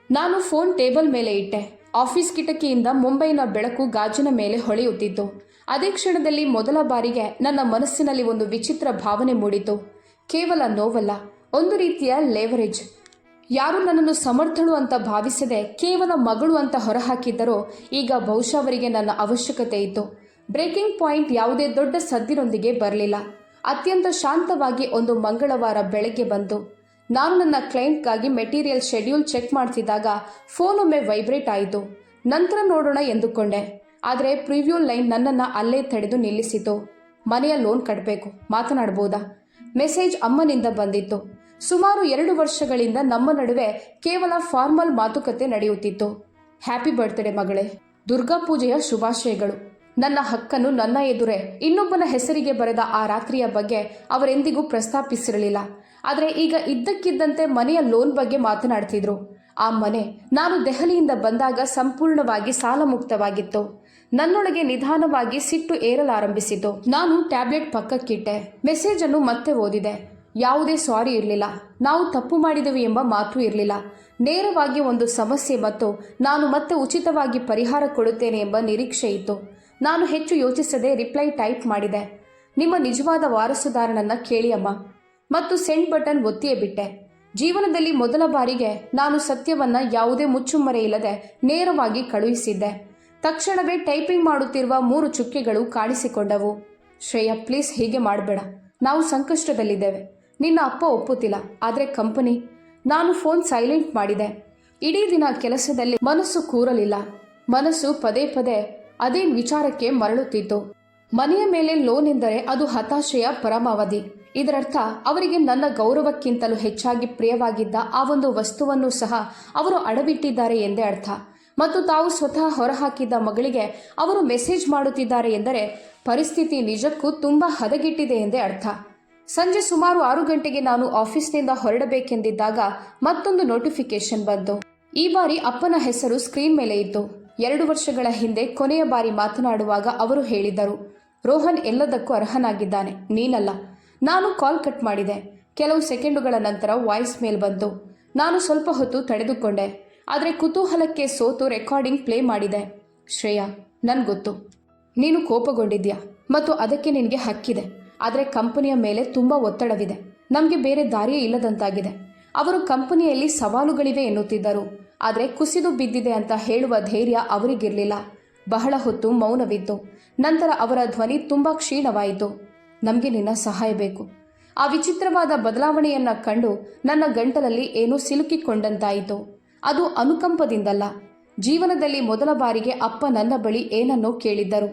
ನಾನು ಫೋನ್ ಟೇಬಲ್ ಮೇಲೆ ಇಟ್ಟೆ. ಆಫೀಸ್ ಕಿಟಕಿಯಿಂದ ಮುಂಬೈನ ಬೆಳಕು ಗಾಜಿನ ಮೇಲೆ ಹೊಳೆಯುತ್ತಿತ್ತು. ಅದೇ ಕ್ಷಣದಲ್ಲಿ ಮೊದಲ ಬಾರಿಗೆ ನನ್ನ ಮನಸ್ಸಿನಲ್ಲಿ ಒಂದು ವಿಚಿತ್ರ ಭಾವನೆ ಮೂಡಿತು. ಕೇವಲ ನೋವಲ್ಲ, ಒಂದು ರೀತಿಯ ಲೇವರೇಜ್. ಯಾರು ನನ್ನನ್ನು ಸಮರ್ಥಳು ಅಂತ ಭಾವಿಸದೆ ಕೇವಲ ಮಗಳು ಅಂತ ಹೊರಹಾಕಿದ್ದರೋ ಈಗ ಬಹುಶಃ ಅವರಿಗೆ ನನ್ನ ಅವಶ್ಯಕತೆ ಇತ್ತು. ಬ್ರೇಕಿಂಗ್ ಪಾಯಿಂಟ್ ಯಾವುದೇ ದೊಡ್ಡ ಸದ್ದಿನೊಂದಿಗೆ ಬರಲಿಲ್ಲ. ಅತ್ಯಂತ ಶಾಂತವಾಗಿ ಒಂದು ಮಂಗಳವಾರ ಬೆಳಗ್ಗೆ ಬಂತು. ನಾನು ನನ್ನ ಕ್ಲೈಂಟ್ಗಾಗಿ ಮೆಟೀರಿಯಲ್ ಶೆಡ್ಯೂಲ್ ಚೆಕ್ ಮಾಡ್ತಿದ್ದಾಗ ಫೋನ್ ಒಮ್ಮೆ ವೈಬ್ರೇಟ್ ಆಯಿತು. ನಂತರ ನೋಡೋಣ ಎಂದುಕೊಂಡೆ. ಆದರೆ ಪ್ರಿವ್ಯೂ ಲೈನ್ ನನ್ನನ್ನು ಅಲ್ಲೇ ತಡೆದು ನಿಲ್ಲಿಸಿತು. ಮನೆಯ ಲೋನ್ ಕಟ್ಟಬೇಕು, ಮಾತನಾಡಬಹುದಾ? ಮೆಸೇಜ್ ಅಮ್ಮನಿಂದ ಬಂದಿತ್ತು. ಸುಮಾರು 2 ವರ್ಷಗಳಿಂದ ನಮ್ಮ ನಡುವೆ ಕೇವಲ ಫಾರ್ಮಲ್ ಮಾತುಕತೆ ನಡೆಯುತ್ತಿತ್ತು. ಹ್ಯಾಪಿ ಬರ್ತ್ಡೇ ಮಗಳೇ, ದುರ್ಗಾ ಪೂಜೆಯ ಶುಭಾಶಯಗಳು. ನನ್ನ ಹಕ್ಕನ್ನು ನನ್ನ ಎದುರೇ ಇನ್ನೊಬ್ಬನ ಹೆಸರಿಗೆ ಬರೆದ ಆ ರಾತ್ರಿಯ ಬಗ್ಗೆ ಅವರೆಂದಿಗೂ ಪ್ರಸ್ತಾಪಿಸಿರಲಿಲ್ಲ. ಆದರೆ ಈಗ ಇದ್ದಕ್ಕಿದ್ದಂತೆ ಮನೆಯ ಲೋನ್ ಬಗ್ಗೆ ಮಾತನಾಡ್ತಿದ್ರು. ಆ ಮನೆ ನಾನು ದೆಹಲಿಯಿಂದ ಬಂದಾಗ ಸಂಪೂರ್ಣವಾಗಿ ಸಾಲ ಮುಕ್ತವಾಗಿತ್ತು. ನನ್ನೊಳಗೆ ನಿಧಾನವಾಗಿ ಸಿಟ್ಟು ಏರಲಾರಂಭಿಸಿತು. ನಾನು ಟ್ಯಾಬ್ಲೆಟ್ ಪಕ್ಕಕ್ಕಿಟ್ಟೆ. ಮೆಸೇಜ್ ಅನ್ನು ಮತ್ತೆ ಓದಿದೆ. ಯಾವುದೇ ಸಾರಿ ಇರಲಿಲ್ಲ, ನಾವು ತಪ್ಪು ಮಾಡಿದೆವು ಎಂಬ ಮಾತು ಇರಲಿಲ್ಲ. ನೇರವಾಗಿ ಒಂದು ಸಮಸ್ಯೆ ಮತ್ತು ನಾನು ಮತ್ತೆ ಉಚಿತವಾಗಿ ಪರಿಹಾರ ಕೊಡುತ್ತೇನೆ ಎಂಬ ನಿರೀಕ್ಷೆ ಇತ್ತು. ನಾನು ಹೆಚ್ಚು ಯೋಚಿಸದೆ ರಿಪ್ಲೈ ಟೈಪ್ ಮಾಡಿದೆ: ನಿಮ್ಮ ನಿಜವಾದ ವಾರಸುದಾರನನ್ನ ಕೇಳಿ ಅಮ್ಮ, ಮತ್ತು ಸೆಂಡ್ ಬಟನ್ ಒತ್ತಿಯೇ ಬಿಟ್ಟೆ. ಜೀವನದಲ್ಲಿ ಮೊದಲ ಬಾರಿಗೆ ನಾನು ಸತ್ಯವನ್ನ ಯಾವುದೇ ಮುಚ್ಚುಮರೆಯಿಲ್ಲದೆ ನೇರವಾಗಿ ಕಳುಹಿಸಿದ್ದೆ. ತಕ್ಷಣವೇ ಟೈಪಿಂಗ್ ಮಾಡುತ್ತಿರುವ 3 ಚುಕ್ಕೆಗಳು ಕಾಣಿಸಿಕೊಂಡವು. ಶ್ರೇಯಾ, ಪ್ಲೀಸ್ ಹೀಗೆ ಮಾಡಬೇಡ, ನಾವು ಸಂಕಷ್ಟದಲ್ಲಿದ್ದೇವೆ. ನಿನ್ನ ಅಪ್ಪ ಒಪ್ಪುತ್ತಿಲ್ಲ, ಆದರೆ ಕಂಪನಿ. ನಾನು ಫೋನ್ ಸೈಲೆಂಟ್ ಮಾಡಿದೆ. ಇಡೀ ದಿನ ಕೆಲಸದಲ್ಲಿ ಮನಸ್ಸು ಕೂರಲಿಲ್ಲ. ಮನಸ್ಸು ಪದೇ ಪದೇ ಅದೇ ವಿಚಾರಕ್ಕೆ ಮರಳುತ್ತಿತ್ತು. ಮನೆಯ ಮೇಲೆ ಲೋನ್ ಎಂದರೆ ಅದು ಹತಾಶೆಯ ಪರಮಾವಧಿ. ಇದರರ್ಥ ಅವರಿಗೆ ನನ್ನ ಗೌರವಕ್ಕಿಂತಲೂ ಹೆಚ್ಚಾಗಿ ಪ್ರಿಯವಾಗಿದ್ದ ಆ ಒಂದು ವಸ್ತುವನ್ನು ಸಹ ಅವರು ಅಡವಿಟ್ಟಿದ್ದಾರೆ ಎಂದೇ ಅರ್ಥ. ಮತ್ತು ತಾವು ಸ್ವತಃ ಹೊರಹಾಕಿದ್ದ ಮಗಳಿಗೆ ಅವರು ಮೆಸೇಜ್ ಮಾಡುತ್ತಿದ್ದಾರೆ ಎಂದರೆ ಪರಿಸ್ಥಿತಿ ನಿಜಕ್ಕೂ ತುಂಬಾ ಹದಗೆಟ್ಟಿದೆ ಎಂದೇ ಅರ್ಥ. ಸಂಜೆ ಸುಮಾರು 6 ಗಂಟೆಗೆ ನಾನು ಆಫೀಸ್ನಿಂದ ಹೊರಡಬೇಕೆಂದಿದ್ದಾಗ ಮತ್ತೊಂದು ನೋಟಿಫಿಕೇಶನ್ ಬಂತು. ಈ ಬಾರಿ ಅಪ್ಪನ ಹೆಸರು ಸ್ಕ್ರೀನ್ ಮೇಲೆ ಇತ್ತು. 2 ವರ್ಷಗಳ ಹಿಂದೆ ಕೊನೆಯ ಬಾರಿ ಮಾತನಾಡುವಾಗ ಅವರು ಹೇಳಿದ್ದರು, ರೋಹನ್ ಎಲ್ಲದಕ್ಕೂ ಅರ್ಹನಾಗಿದ್ದಾನೆ, ನೀನಲ್ಲ. ನಾನು ಕಾಲ್ ಕಟ್ ಮಾಡಿದೆ. ಕೆಲವು ಸೆಕೆಂಡುಗಳ ನಂತರ ವಾಯ್ಸ್ ಮೇಲ್ ಬಂತು. ನಾನು ಸ್ವಲ್ಪ ಹೊತ್ತು ತಡೆದುಕೊಂಡೆ, ಆದರೆ ಕುತೂಹಲಕ್ಕೆ ಸೋತು ರೆಕಾರ್ಡಿಂಗ್ ಪ್ಲೇ ಮಾಡಿದೆ. ಶ್ರೇಯಾ, ನನ್ಗೊತ್ತು ನೀನು ಕೋಪಗೊಂಡಿದ್ಯಾ ಮತ್ತು ಅದಕ್ಕೆ ನಿನಗೆ ಹಕ್ಕಿದೆ. ಆದರೆ ಕಂಪನಿಯ ಮೇಲೆ ತುಂಬ ಒತ್ತಡವಿದೆ. ನಮಗೆ ಬೇರೆ ದಾರಿಯೇ ಇಲ್ಲದಂತಾಗಿದೆ. ಅವರು ಕಂಪನಿಯಲ್ಲಿ ಸವಾಲುಗಳಿವೆ ಎನ್ನುತ್ತಿದ್ದರು, ಆದರೆ ಕುಸಿದು ಬಿದ್ದಿದೆ ಅಂತ ಹೇಳುವ ಧೈರ್ಯ ಅವರಿಗಿರಲಿಲ್ಲ. ಬಹಳ ಹೊತ್ತು ಮೌನವಿತ್ತು. ನಂತರ ಅವರ ಧ್ವನಿ ತುಂಬ ಕ್ಷೀಣವಾಯಿತು. ನಮಗೆ ನಿನ್ನ ಸಹಾಯ ಬೇಕು. ಆ ವಿಚಿತ್ರವಾದ ಬದಲಾವಣೆಯನ್ನ ಕಂಡು ನನ್ನ ಗಂಟಲಲ್ಲಿ ಏನೋ ಸಿಲುಕಿಕೊಂಡಂತಾಯಿತು. ಅದು ಅನುಕಂಪದಿಂದಲ್ಲ. ಜೀವನದಲ್ಲಿ ಮೊದಲ ಬಾರಿಗೆ ಅಪ್ಪ ನನ್ನ ಬಳಿ ಏನನ್ನೋ ಕೇಳಿದ್ದರು.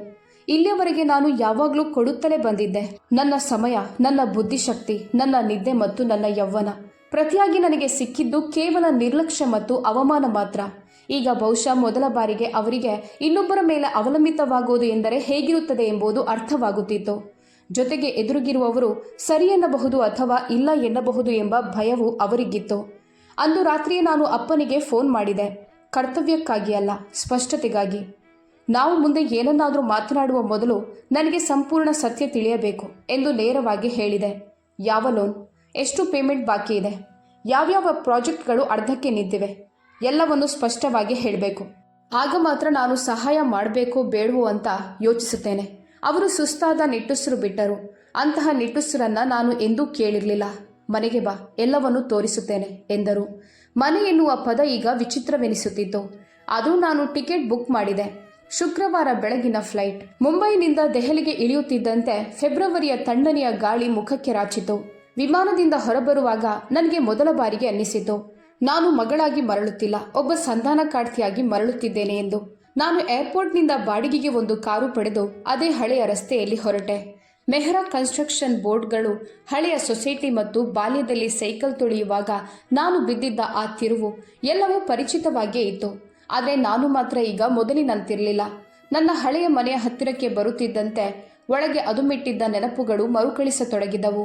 ಇಲ್ಲಿಯವರೆಗೆ ನಾನು ಯಾವಾಗಲೂ ಕೊಡುತ್ತಲೇ ಬಂದಿದ್ದೆ. ನನ್ನ ಸಮಯ, ನನ್ನ ಬುದ್ಧಿಶಕ್ತಿ, ನನ್ನ ನಿದ್ದೆ ಮತ್ತು ನನ್ನ ಯೌವನ. ಪ್ರತಿಯಾಗಿ ನನಗೆ ಸಿಕ್ಕಿದ್ದು ಕೇವಲ ನಿರ್ಲಕ್ಷ್ಯ ಮತ್ತು ಅವಮಾನ ಮಾತ್ರ. ಈಗ ಬಹುಶಃ ಮೊದಲ ಬಾರಿಗೆ ಅವರಿಗೆ ಇನ್ನೊಬ್ಬರ ಮೇಲೆ ಅವಲಂಬಿತವಾಗುವುದು ಎಂದರೆ ಹೇಗಿರುತ್ತದೆ ಎಂಬುದು ಅರ್ಥವಾಗುತ್ತಿತ್ತು. ಜೊತೆಗೆ ಎದುರಿಗಿರುವವರು ಸರಿ ಎನ್ನಬಹುದು ಅಥವಾ ಇಲ್ಲ ಎನ್ನಬಹುದು ಎಂಬ ಭಯವು ಅವರಿಗಿತ್ತು. ಅಂದು ರಾತ್ರಿಯೇ ನಾನು ಅಪ್ಪನಿಗೆ ಫೋನ್ ಮಾಡಿದೆ. ಕರ್ತವ್ಯಕ್ಕಾಗಿ ಅಲ್ಲ, ಸ್ಪಷ್ಟತೆಗಾಗಿ. ನಾವು ಮುಂದೆ ಏನನ್ನಾದರೂ ಮಾತನಾಡುವ ಮೊದಲು ನನಗೆ ಸಂಪೂರ್ಣ ಸತ್ಯ ತಿಳಿಯಬೇಕು ಎಂದು ನೇರವಾಗಿ ಹೇಳಿದೆ. ಯಾವ ಲೋನ್, ಎಷ್ಟು ಪೇಮೆಂಟ್ ಬಾಕಿ ಇದೆ, ಯಾವ್ಯಾವ ಪ್ರಾಜೆಕ್ಟ್ಗಳು ಅರ್ಧಕ್ಕೆ ನಿಂತಿವೆ, ಎಲ್ಲವನ್ನು ಸ್ಪಷ್ಟವಾಗಿ ಹೇಳಬೇಕು. ಆಗ ಮಾತ್ರ ನಾನು ಸಹಾಯ ಮಾಡಬೇಕೋ ಬೇಡವೋ ಅಂತ ಯೋಚಿಸುತ್ತೇನೆ. ಅವರು ಸುಸ್ತಾದ ನಿಟ್ಟುಸಿರು ಬಿಟ್ಟರು. ಅಂತಹ ನಿಟ್ಟುಸಿರನ್ನ ನಾನು ಎಂದೂ ಕೇಳಿರಲಿಲ್ಲ. ಮನೆಗೆ ಬಾ, ಎಲ್ಲವನ್ನೂ ತೋರಿಸುತ್ತೇನೆ ಎಂದರು. ಮನೆ ಎನ್ನುವ ಪದ ಈಗ ವಿಚಿತ್ರವೆನಿಸುತ್ತಿತ್ತು. ಅದು ನಾನು ಟಿಕೆಟ್ ಬುಕ್ ಮಾಡಿದೆ. ಶುಕ್ರವಾರ ಬೆಳಗಿನ ಫ್ಲೈಟ್. ಮುಂಬೈನಿಂದ ದೆಹಲಿಗೆ ಇಳಿಯುತ್ತಿದ್ದಂತೆ ಫೆಬ್ರವರಿಯ ತಣ್ಣನೆಯ ಗಾಳಿ ಮುಖಕ್ಕೆ ರಾಚಿತು. ವಿಮಾನದಿಂದ ಹೊರಬರುವಾಗ ನನಗೆ ಮೊದಲ ಬಾರಿಗೆ ಅನ್ನಿಸಿತು, ನಾನು ಮಗಳಾಗಿ ಮರಳುತ್ತಿಲ್ಲ, ಒಬ್ಬ ಸಂಧಾನಕಾರ್ತಿಯಾಗಿ ಮರಳುತ್ತಿದ್ದೇನೆ ಎಂದು. ನಾನು ಏರ್ಪೋರ್ಟ್ನಿಂದ ಬಾಡಿಗೆಗೆ ಒಂದು ಕಾರು ಪಡೆದು ಅದೇ ಹಳೆಯ ರಸ್ತೆಯಲ್ಲಿ ಹೊರಟೆ. ಮೆಹ್ರಾ ಕನ್ಸ್ಟ್ರಕ್ಷನ್ ಬೋರ್ಡ್ಗಳು, ಹಳೆಯ ಸೊಸೈಟಿ ಮತ್ತು ಬಾಲ್ಯದಲ್ಲಿ ಸೈಕಲ್ ತುಳಿಯುವಾಗ ನಾನು ಬಿದ್ದಿದ್ದ ಆ ತಿರುವು ಎಲ್ಲವೂ ಪರಿಚಿತವಾಗಿಯೇ ಇತ್ತು. ಆದರೆ ನಾನು ಮಾತ್ರ ಈಗ ಮೊದಲಿನಂತಿರಲಿಲ್ಲ. ನನ್ನ ಹಳೆಯ ಮನೆಯ ಹತ್ತಿರಕ್ಕೆ ಬರುತ್ತಿದ್ದಂತೆ ಒಳಗೆ ಅದುಮಿಟ್ಟಿದ್ದ ನೆನಪುಗಳು ಮರುಕಳಿಸತೊಡಗಿದವು.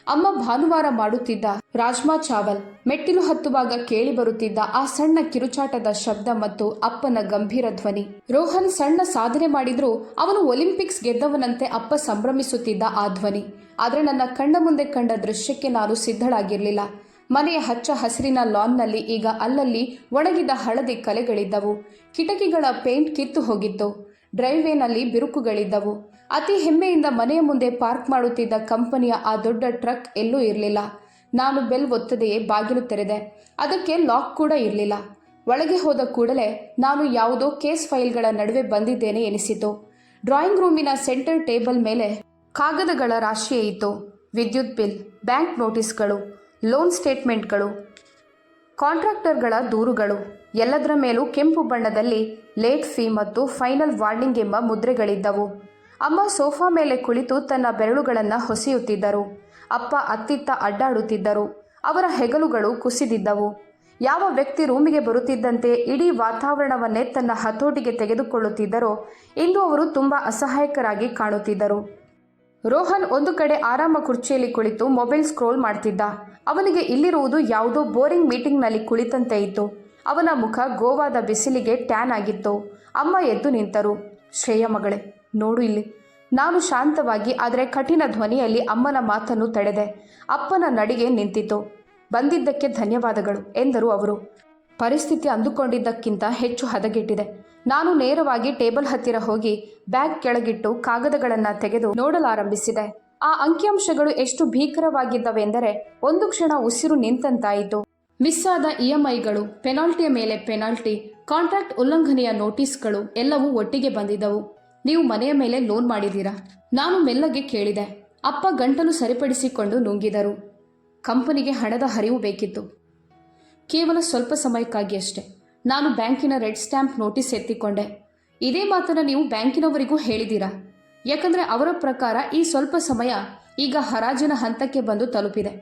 ಅಮ್ಮ ಭಾನುವಾರ ಮಾಡುತ್ತಿದ್ದ ರಾಜ್ಮಾ ಚಾವಲ್, ಮೆಟ್ಟಿಲು ಹತ್ತುವಾಗ ಕೇಳಿ ಬರುತ್ತಿದ್ದ ಆ ಸಣ್ಣ ಕಿರುಚಾಟದ ಶಬ್ದ ಮತ್ತು ಅಪ್ಪನ ಗಂಭೀರ ಧ್ವನಿ. ರೋಹನ್ ಸಣ್ಣ ಸಾಧನೆ ಮಾಡಿದ್ರೂ ಅವನು ಒಲಿಂಪಿಕ್ಸ್ ಗೆದ್ದವನಂತೆ ಅಪ್ಪ ಸಂಭ್ರಮಿಸುತ್ತಿದ್ದ ಆ ಧ್ವನಿ. ಆದರೆ ನನ್ನ ಕಣ್ಣ ಮುಂದೆ ಕಂಡ ದೃಶ್ಯಕ್ಕೆ ನಾನು ಸಿದ್ಧಳಾಗಿರಲಿಲ್ಲ. ಮನೆಯ ಹಚ್ಚ ಹಸಿರಿನ ಲಾನ್ನಲ್ಲಿ ಈಗ ಅಲ್ಲಲ್ಲಿ ಒಣಗಿದ ಹಳದಿ ಕಲೆಗಳಿದ್ದವು. ಕಿಟಕಿಗಳ ಪೇಂಟ್ ಕಿತ್ತು ಹೋಗಿತ್ತು. ಡ್ರೈವೇನಲ್ಲಿ ಬಿರುಕುಗಳಿದ್ದವು. ಅತಿ ಹೆಮ್ಮೆಯಿಂದ ಮನೆಯ ಮುಂದೆ ಪಾರ್ಕ್ ಮಾಡುತ್ತಿದ್ದ ಕಂಪನಿಯ ಆ ದೊಡ್ಡ ಟ್ರಕ್ ಎಲ್ಲೂ ಇರಲಿಲ್ಲ. ನಾನು ಬೆಲ್ ಒತ್ತದೆಯೇ ಬಾಗಿಲು ತೆರೆದೆ. ಅದಕ್ಕೆ ಲಾಕ್ ಕೂಡ ಇರಲಿಲ್ಲ. ಒಳಗೆ ಹೋದ ಕೂಡಲೇ ನಾನು ಯಾವುದೋ ಕೇಸ್ ಫೈಲ್ಗಳ ನಡುವೆ ಬಂದಿದ್ದೇನೆ ಎನಿಸಿತು. ಡ್ರಾಯಿಂಗ್ ರೂಮಿನ ಸೆಂಟರ್ ಟೇಬಲ್ ಮೇಲೆ ಕಾಗದಗಳ ರಾಶಿಯೇ ಇತ್ತು. ವಿದ್ಯುತ್ ಬಿಲ್, ಬ್ಯಾಂಕ್ ನೋಟಿಸ್ಗಳು, ಲೋನ್ ಸ್ಟೇಟ್ಮೆಂಟ್ಗಳು, ಕಾಂಟ್ರಾಕ್ಟರ್ಗಳ ದೂರುಗಳು, ಎಲ್ಲದರ ಮೇಲೂ ಕೆಂಪು ಬಣ್ಣದಲ್ಲಿ ಲೇಟ್ ಫೀ ಮತ್ತು ಫೈನಲ್ ವಾರ್ನಿಂಗ್ ಎಂಬ ಮುದ್ರೆಗಳಿದ್ದವು. ಅಮ್ಮ ಸೋಫಾ ಮೇಲೆ ಕುಳಿತು ತನ್ನ ಬೆರಳುಗಳನ್ನು ಹೊಸೆಯುತ್ತಿದ್ದರು. ಅಪ್ಪ ಅತ್ತಿತ್ತ ಅಡ್ಡಾಡುತ್ತಿದ್ದರು. ಅವರ ಹೆಗಲುಗಳು ಕುಸಿದಿದ್ದವು. ಯಾವ ವ್ಯಕ್ತಿ ರೂಮಿಗೆ ಬರುತ್ತಿದ್ದಂತೆ ಇಡೀ ವಾತಾವರಣವನ್ನೇ ತನ್ನ ಹತೋಟಿಗೆ ತೆಗೆದುಕೊಳ್ಳುತ್ತಿದ್ದರೋ ಇಂದು ಅವರು ತುಂಬ ಅಸಹಾಯಕರಾಗಿ ಕಾಣುತ್ತಿದ್ದರು. ರೋಹನ್ ಒಂದು ಕಡೆ ಆರಾಮ ಕುರ್ಚಿಯಲ್ಲಿ ಕುಳಿತು ಮೊಬೈಲ್ ಸ್ಕ್ರೋಲ್ ಮಾಡ್ತಿದ್ದ. ಅವನಿಗೆ ಇಲ್ಲಿರುವುದು ಯಾವುದೋ ಬೋರಿಂಗ್ ಮೀಟಿಂಗ್ನಲ್ಲಿ ಕುಳಿತಂತೆ ಇತ್ತು. ಅವನ ಮುಖ ಗೋವಾದ ಬಿಸಿಲಿಗೆ ಟ್ಯಾನ್ ಆಗಿತ್ತು. ಅಮ್ಮ ಎದ್ದು ನಿಂತರು. ಶ್ರೇಯ ಮಗಳೇ, ನೋಡು ಇಲ್ಲಿ. ನಾನು ಶಾಂತವಾಗಿ ಆದರೆ ಕಠಿಣ ಧ್ವನಿಯಲ್ಲಿ ಅಮ್ಮನ ಮಾತನ್ನು ತಡೆದೆ. ಅಪ್ಪನ ನಡಿಗೆ ನಿಂತಿತು. ಬಂದಿದ್ದಕ್ಕೆ ಧನ್ಯವಾದಗಳು ಎಂದರು ಅವರು. ಪರಿಸ್ಥಿತಿ ಅಂದುಕೊಂಡಿದ್ದಕ್ಕಿಂತ ಹೆಚ್ಚು ಹದಗೆಟ್ಟಿದೆ. ನಾನು ನೇರವಾಗಿ ಟೇಬಲ್ ಹತ್ತಿರ ಹೋಗಿ ಬ್ಯಾಗ್ ಕೆಳಗಿಟ್ಟು ಕಾಗದಗಳನ್ನು ತೆಗೆದು ನೋಡಲಾರಂಭಿಸಿದೆ. ಆ ಅಂಕಿಅಂಶಗಳು ಎಷ್ಟು ಭೀಕರವಾಗಿದ್ದವೆಂದರೆ ಒಂದು ಕ್ಷಣ ಉಸಿರು ನಿಂತಂತಾಯಿತು. ಮಿಸ್ ಆದ EMIಗಳು, ಪೆನಾಲ್ಟಿಯ ಮೇಲೆ ಪೆನಾಲ್ಟಿ, ಕಾಂಟ್ರಾಕ್ಟ್ ಉಲ್ಲಂಘನೆಯ ನೋಟಿಸ್ಗಳು ಎಲ್ಲವೂ ಒಟ್ಟಿಗೆ ಬಂದಿದ್ದವು. ನೀವು ಮನೆಯ ಮೇಲೆ ಲೋನ್ ಮಾಡಿದ್ದೀರಾ? ನಾನು ಮೆಲ್ಲಗೆ ಕೇಳಿದೆ. ಅಪ್ಪ ಗಂಟಲು ಸರಿಪಡಿಸಿಕೊಂಡು ನುಂಗಿದರು. ಕಂಪನಿಗೆ ಹಣದ ಹರಿವು ಬೇಕಿತ್ತು. ಕೇವಲ ಸ್ವಲ್ಪ ಸಮಯಕ್ಕಾಗಿ ಅಷ್ಟೆ. ನಾನು ಬ್ಯಾಂಕಿನ ರೆಡ್ ಸ್ಟ್ಯಾಂಪ್ ನೋಟಿಸ್ ಎತ್ತಿಕೊಂಡೆ. ಇದೇ ಮಾತನ್ನು ನೀವು ಬ್ಯಾಂಕಿನವರಿಗೂ ಹೇಳಿದ್ದೀರಾ? ಯಾಕಂದರೆ ಅವರ ಪ್ರಕಾರ ಈ ಸ್ವಲ್ಪ ಸಮಯ ಈಗ ಹರಾಜಿನ ಹಂತಕ್ಕೆ ಬಂದು ತಲುಪಿದೆ.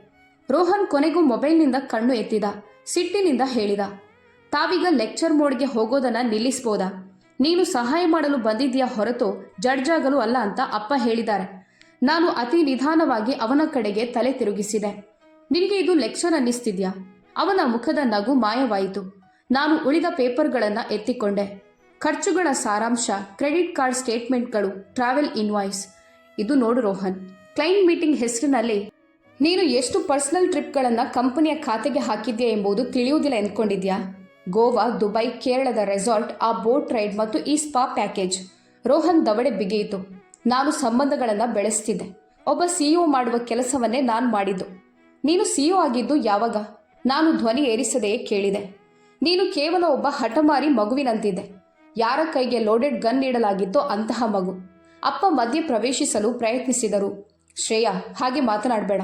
ರೋಹನ್ ಕೊನೆಗೂ ಮೊಬೈಲ್ನಿಂದ ಕಣ್ಣು ಎತ್ತಿದ. ಸಿಟ್ಟಿನಿಂದ ಹೇಳಿದ, ತಾವೀಗ ಲೆಕ್ಚರ್ ಮೋಡ್ಗೆ ಹೋಗೋದನ್ನು ನಿಲ್ಲಿಸ್ಬೋದಾ? ನೀನು ಸಹಾಯ ಮಾಡಲು ಬಂದಿದ್ದೀಯಾ ಹೊರತು ಜಡ್ಜಾಗಲು ಅಲ್ಲ ಅಂತ ಅಪ್ಪ ಹೇಳಿದ್ದಾರೆ. ನಾನು ಅತಿ ನಿಧಾನವಾಗಿ ಅವನ ಕಡೆಗೆ ತಲೆ ತಿರುಗಿಸಿದೆ. ನಿನಗೆ ಇದು ಲೆಕ್ಚರ್ ಅನ್ನಿಸ್ತಿದ್ಯಾ? ಅವನ ಮುಖದ ನಗು ಮಾಯವಾಯಿತು. ನಾನು ಉಳಿದ ಪೇಪರ್ಗಳನ್ನು ಎತ್ತಿಕೊಂಡೆ. ಖರ್ಚುಗಳ ಸಾರಾಂಶ, ಕ್ರೆಡಿಟ್ ಕಾರ್ಡ್ ಸ್ಟೇಟ್ಮೆಂಟ್ಗಳು, ಟ್ರಾವೆಲ್ ಇನ್ವಾಯ್ಸ್. ಇದು ನೋಡು ರೋಹನ್, ಕ್ಲೈಂಟ್ ಮೀಟಿಂಗ್ ಹೆಸರಿನಲ್ಲಿ ನೀನು ಎಷ್ಟು ಪರ್ಸನಲ್ ಟ್ರಿಪ್ಗಳನ್ನು ಕಂಪನಿಯ ಖಾತೆಗೆ ಹಾಕಿದ್ಯಾ ಎಂಬುದು ತಿಳಿಯುವುದಿಲ್ಲ ಎಂದ್ಕೊಂಡಿದ್ಯಾ? ಗೋವಾ, ದುಬೈ, ಕೇರಳದ ರೆಸಾರ್ಟ್, ಆ ಬೋಟ್ ರೈಡ್ ಮತ್ತು ಈ ಸ್ಪಾ ಪ್ಯಾಕೇಜ್. ರೋಹನ್ ದವಡೆ ಬಿಗಿಯಿತು. ನಾನು ಸಂಬಂಧಗಳನ್ನು ಬೆಳೆಸ್ತಿದ್ದೆ. ಒಬ್ಬ CEO ಮಾಡುವ ಕೆಲಸವನ್ನೇ ನಾನು ಮಾಡಿದ್ದು. ನೀನು CEO ಆಗಿದ್ದು ಯಾವಾಗ? ನಾನು ಧ್ವನಿ ಏರಿಸದೆಯೇ ಕೇಳಿದೆ. ನೀನು ಕೇವಲ ಒಬ್ಬ ಹಠಮಾರಿ ಮಗುವಿನಂತಿದ್ದೆ. ಯಾರ ಕೈಗೆ ಲೋಡೆಡ್ ಗನ್ ನೀಡಲಾಗಿತ್ತೋ ಅಂತಹ ಮಗು. ಅಪ್ಪ ಮಧ್ಯೆ ಪ್ರವೇಶಿಸಲು ಪ್ರಯತ್ನಿಸಿದರು. ಶ್ರೇಯಾ, ಹಾಗೆ ಮಾತನಾಡಬೇಡ.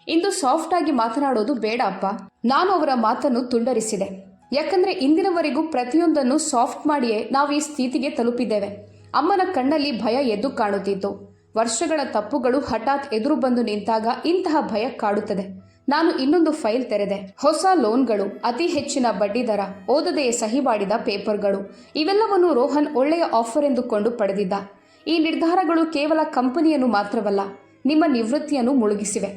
ಇಂದು ಸಾಫ್ಟ್ ಆಗಿ ಮಾತನಾಡೋದು ಬೇಡ ಅಪ್ಪ. ನಾನು ಅವರ ಮಾತನ್ನು ತುಂಡರಿಸಿದೆ. ಯಾಕಂದರೆ ಇಂದಿನವರೆಗೂ ಪ್ರತಿಯೊಂದನ್ನು ಸಾಫ್ಟ್ ಮಾಡಿಯೇ ನಾವು ಈ ಸ್ಥಿತಿಗೆ ತಲುಪಿದ್ದೇವೆ. ಅಮ್ಮನ ಕಣ್ಣಲ್ಲಿ ಭಯ ಎದ್ದು ಕಾಣುತ್ತಿತ್ತು. ವರ್ಷಗಳ ತಪ್ಪುಗಳು ಹಠಾತ್ ಎದುರು ಬಂದು ನಿಂತಾಗ ಇಂತಹ ಭಯ ಕಾಡುತ್ತದೆ. ನಾನು ಇನ್ನೊಂದು ಫೈಲ್ ತೆರೆದೆ. ಹೊಸ ಲೋನ್ಗಳು, ಅತಿ ಹೆಚ್ಚಿನ ಬಡ್ಡಿದರ, ಓದದೆಯೇ ಸಹಿ ಮಾಡಿದ ಪೇಪರ್ಗಳು. ಇವೆಲ್ಲವನ್ನು ರೋಹನ್ ಒಳ್ಳೆಯ ಆಫರ್ ಎಂದುಕೊಂಡು ಪಡೆದಿದ್ದ. ಈ ನಿರ್ಧಾರಗಳು ಕೇವಲ ಕಂಪನಿಯನ್ನು ಮಾತ್ರವಲ್ಲ, ನಿಮ್ಮ ನಿವೃತ್ತಿಯನ್ನು ಮುಳುಗಿಸಿವೆ.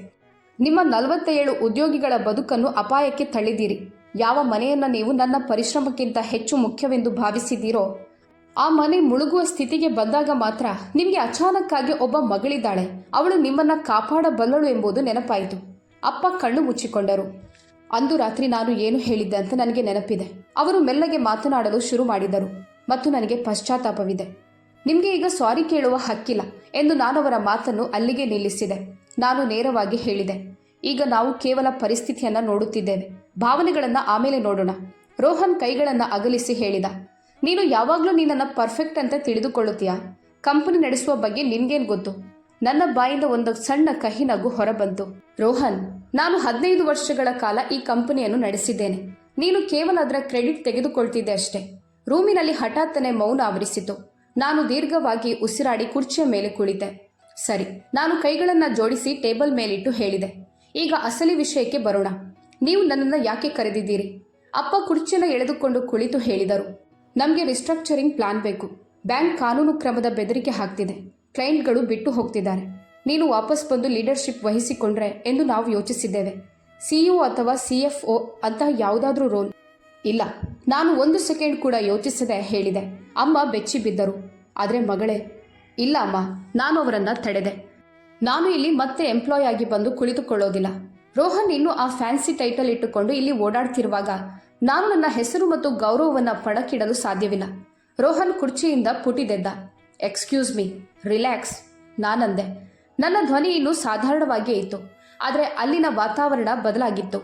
ನಿಮ್ಮ 47 ಉದ್ಯೋಗಿಗಳ ಬದುಕನ್ನು ಅಪಾಯಕ್ಕೆ ತಳ್ಳಿದ್ದೀರಿ. ಯಾವ ಮನೆಯನ್ನು ನೀವು ನನ್ನ ಪರಿಶ್ರಮಕ್ಕಿಂತ ಹೆಚ್ಚು ಮುಖ್ಯವೆಂದು ಭಾವಿಸಿದ್ದೀರೋ ಆ ಮನೆ ಮುಳುಗುವ ಸ್ಥಿತಿಗೆ ಬಂದಾಗ ಮಾತ್ರ ನಿಮಗೆ ಅಚಾನಕ್ಕಾಗಿ ಒಬ್ಬ ಮಗಳಿದ್ದಾಳೆ, ಅವಳು ನಿಮ್ಮನ್ನು ಕಾಪಾಡಬಲ್ಲಳು ಎಂಬುದು ನೆನಪಾಯಿತು. ಅಪ್ಪ ಕಣ್ಣು ಮುಚ್ಚಿಕೊಂಡರು. ಅಂದು ರಾತ್ರಿ ನಾನು ಏನು ಹೇಳಿದ್ದೆ ಅಂತ ನನಗೆ ನೆನಪಿದೆ. ಅವರು ಮೆಲ್ಲಗೆ ಮಾತನಾಡಲು ಶುರು ಮಾಡಿದರು ಮತ್ತು ನನಗೆ ಪಶ್ಚಾತ್ತಾಪವಿದೆ. ನಿಮಗೆ ಈಗ ಸಾರಿ ಕೇಳುವ ಹಕ್ಕಿಲ್ಲ ಎಂದು ನಾನು ಅವರ ಮಾತನ್ನು ಅಲ್ಲಿಗೆ ನಿಲ್ಲಿಸಿದೆ. ನಾನು ನೇರವಾಗಿ ಹೇಳಿದೆ, ಈಗ ನಾವು ಕೇವಲ ಪರಿಸ್ಥಿತಿಯನ್ನು ನೋಡುತ್ತಿದ್ದೇವೆ, ಭಾವನೆಗಳನ್ನು ಆಮೇಲೆ ನೋಡೋಣ. ರೋಹನ್ ಕೈಗಳನ್ನು ಅಗಲಿಸಿ ಹೇಳಿದ, ನೀನು ಯಾವಾಗಲೂ ನೀನನ್ನು ಪರ್ಫೆಕ್ಟ್ ಅಂತ ತಿಳಿದುಕೊಳ್ಳುತ್ತೀಯಾ? ಕಂಪನಿ ನಡೆಸುವ ಬಗ್ಗೆ ನಿನ್ಗೇನು ಗೊತ್ತು? ನನ್ನ ಬಾಯಿಂದ ಒಂದು ಸಣ್ಣ ಕಹಿ ನಗು ಹೊರಬಂತು. ರೋಹನ್, ನಾನು 15 ವರ್ಷಗಳ ಕಾಲ ಈ ಕಂಪನಿಯನ್ನು ನಡೆಸಿದ್ದೇನೆ. ನೀನು ಕೇವಲ ಅದರ ಕ್ರೆಡಿಟ್ ತೆಗೆದುಕೊಳ್ತಿದ್ದೆ ಅಷ್ಟೇ. ರೂಮಿನಲ್ಲಿ ಹಠಾತ್ತನೆ ಮೌನ ಆವರಿಸಿತು. ನಾನು ದೀರ್ಘವಾಗಿ ಉಸಿರಾಡಿ ಕುರ್ಚಿಯ ಮೇಲೆ ಕುಳಿತೆ. ಸರಿ, ನಾನು ಕೈಗಳನ್ನು ಜೋಡಿಸಿ ಟೇಬಲ್ ಮೇಲಿಟ್ಟು ಹೇಳಿದೆ, ಈಗ ಅಸಲಿ ವಿಷಯಕ್ಕೆ ಬರೋಣ. ನೀವು ನನ್ನನ್ನು ಯಾಕೆ ಕರೆದಿದ್ದೀರಿ? ಅಪ್ಪ ಕುರ್ಚಿಯನ್ನು ಎಳೆದುಕೊಂಡು ಕುಳಿತು ಹೇಳಿದರು, ನಮಗೆ ರಿಸ್ಟ್ರಕ್ಚರಿಂಗ್ ಪ್ಲಾನ್ ಬೇಕು. ಬ್ಯಾಂಕ್ ಕಾನೂನು ಕ್ರಮದ ಬೆದರಿಕೆ ಹಾಕ್ತಿದೆ. ಕ್ಲೈಂಟ್ಗಳು ಬಿಟ್ಟು ಹೋಗ್ತಿದ್ದಾರೆ. ನೀನು ವಾಪಸ್ ಬಂದು ಲೀಡರ್ಶಿಪ್ ವಹಿಸಿಕೊಂಡ್ರೆ ಎಂದು ನಾವು ಯೋಚಿಸಿದ್ದೇವೆ. CEO ಅಥವಾ CFO ಅಂತಹ ಯಾವುದಾದ್ರೂ ರೋಲ್. ಇಲ್ಲ, ನಾನು 1 ಸೆಕೆಂಡ್ ಕೂಡ ಯೋಚಿಸದೆ ಹೇಳಿದೆ. ಅಮ್ಮ ಬೆಚ್ಚಿ ಬಿದ್ದರು. ಆದರೆ ಮಗಳೇ, ಇಲ್ಲ ಅಮ್ಮ, ನಾನು ಅವರನ್ನು ತಡೆದೆ. ನಾನು ಇಲ್ಲಿ ಮತ್ತೆ ಎಂಪ್ಲಾಯ್ ಆಗಿ ಬಂದು ಕುಳಿತುಕೊಳ್ಳೋದಿಲ್ಲ. ರೋಹನ್ ಇನ್ನೂ ಆ ಫ್ಯಾನ್ಸಿ ಟೈಟಲ್ ಇಟ್ಟುಕೊಂಡು ಇಲ್ಲಿ ಓಡಾಡ್ತಿರುವಾಗ ನಾನು ನನ್ನ ಹೆಸರು ಮತ್ತು ಗೌರವವನ್ನು ಪಣಕ್ಕಿಡಲು ಸಾಧ್ಯವಿಲ್ಲ. ರೋಹನ್ ಕುರ್ಚಿಯಿಂದ ಪುಟಿದೆದ್ದ. ಎಕ್ಸ್ಕ್ಯೂಸ್ ಮೀ, ರಿಲ್ಯಾಕ್ಸ್, ನಾನಂದೆ. ನನ್ನ ಧ್ವನಿ ಇನ್ನೂ ಸಾಧಾರಣವಾಗಿಯೇ ಇತ್ತು, ಆದರೆ ಅಲ್ಲಿನ ವಾತಾವರಣ ಬದಲಾಗಿತ್ತು.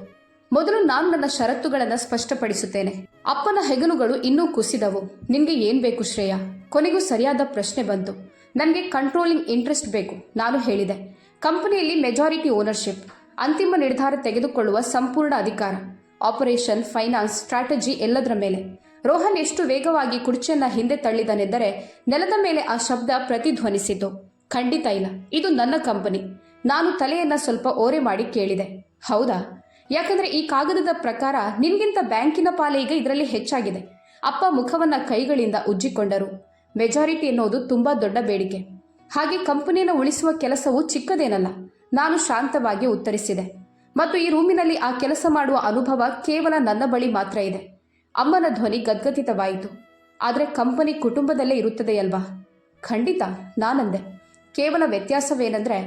ಮೊದಲು ನಾನು ನನ್ನ ಷರತ್ತುಗಳನ್ನು ಸ್ಪಷ್ಟಪಡಿಸುತ್ತೇನೆ. ಅಪ್ಪನ ಹೆಗಲುಗಳು ಇನ್ನೂ ಕುಸಿದವು. ನಿನಗೆ ಏನ್ ಬೇಕು ಶ್ರೇಯಾ? ಕೊನೆಗೂ ಸರಿಯಾದ ಪ್ರಶ್ನೆ ಬಂತು. ನನಗೆ ಕಂಟ್ರೋಲಿಂಗ್ ಇಂಟ್ರೆಸ್ಟ್ ಬೇಕು, ನಾನು ಹೇಳಿದೆ. ಕಂಪನಿಯಲ್ಲಿ ಮೆಜಾರಿಟಿ ಓನರ್ಶಿಪ್, ಅಂತಿಮ ನಿರ್ಧಾರ ತೆಗೆದುಕೊಳ್ಳುವ ಸಂಪೂರ್ಣ ಅಧಿಕಾರ, ಆಪರೇಷನ್, ಫೈನಾನ್ಸ್, ಸ್ಟ್ರಾಟಜಿ ಎಲ್ಲದರ ಮೇಲೆ. ರೋಹನ್ ಎಷ್ಟು ವೇಗವಾಗಿ ಕುರ್ಚಿಯನ್ನ ಹಿಂದೆ ತಳ್ಳಿದನೆಂದರೆ ನೆಲದ ಮೇಲೆ ಆ ಶಬ್ದ ಪ್ರತಿಧ್ವನಿಸಿತು. ಖಂಡಿತ ಇಲ್ಲ, ಇದು ನನ್ನ ಕಂಪನಿ. ನಾನು ತಲೆಯನ್ನ ಸ್ವಲ್ಪ ಓರೆ ಮಾಡಿ ಕೇಳಿದೆ. ಹೌದಾ? ಯಾಕಂದ್ರೆ ಈ ಕಾಗದದ ಪ್ರಕಾರ ನಿನ್ಗಿಂತ ಬ್ಯಾಂಕಿನ ಪಾಲೆ ಈಗ ಇದರಲ್ಲಿ ಹೆಚ್ಚಾಗಿದೆ. ಅಪ್ಪ ಮುಖವನ್ನ ಕೈಗಳಿಂದ ಉಜ್ಜಿಕೊಂಡರು. ಮೆಜಾರಿಟಿ ಎನ್ನುವುದು ತುಂಬಾ ದೊಡ್ಡ ಬೇಡಿಕೆ. ಹಾಗೆ ಕಂಪನಿಯನ್ನು ಉಳಿಸುವ ಕೆಲಸವು ಚಿಕ್ಕದೇನಲ್ಲ, ನಾನು ಶಾಂತವಾಗಿ ಉತ್ತರಿಸಿದೆ. ಮತ್ತು ಈ ರೂಮಿನಲ್ಲಿ ಆ ಕೆಲಸ ಮಾಡುವ ಅನುಭವ ಕೇವಲ ನನ್ನ ಬಳಿ ಮಾತ್ರ ಇದೆ. ಅಮ್ಮನ ಧ್ವನಿ ಗದ್ಗದಿತವಾಯಿತು. ಆದರೆ ಕಂಪನಿ ಕುಟುಂಬದಲ್ಲೇ ಇರುತ್ತದೆಯಲ್ವಾ? ಖಂಡಿತ, ನಾನಂದೆ. ಕೇವಲ ವ್ಯತ್ಯಾಸವೇನೆಂದ್ರೆ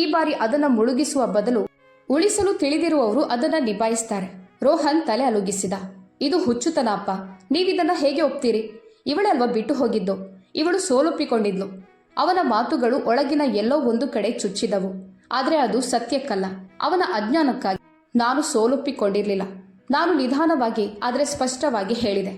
ಈ ಬಾರಿ ಅದನ್ನು ಮುಳುಗಿಸುವ ಬದಲು ಉಳಿಸಲು ತಿಳಿದಿರುವವರು ಅದನ್ನು ನಿಭಾಯಿಸ್ತಾರೆ. ರೋಹನ್ ತಲೆ ಅಲುಗಿಸಿದ. ಇದು ಹುಚ್ಚುತನ ಅಪ್ಪ, ನೀವಿದನ್ನ ಹೇಗೆ ಒಪ್ತೀರಿ? ಇವಳೇ ಅಲ್ವಾ ಬಿಟ್ಟು ಹೋಗಿದ್ದು? ಇವಳು ಸೋಲೊಪ್ಪಿಕೊಂಡಿದ್ಲು. ಅವನ ಮಾತುಗಳು ಒಳಗಿನ ಎಲ್ಲೋ ಒಂದು ಕಡೆ ಚುಚ್ಚಿದವು. ಆದರೆ ಅದು ಸತ್ಯಕ್ಕಲ್ಲ, ಅವನ ಅಜ್ಞಾನಕ್ಕಾಗಿ. ನಾನು ಸೋಲೊಪ್ಪಿಕೊಂಡಿರಲಿಲ್ಲ. ನಾನು ನಿಧಾನವಾಗಿ ಆದರೆ ಸ್ಪಷ್ಟವಾಗಿ ಹೇಳಿದೆ.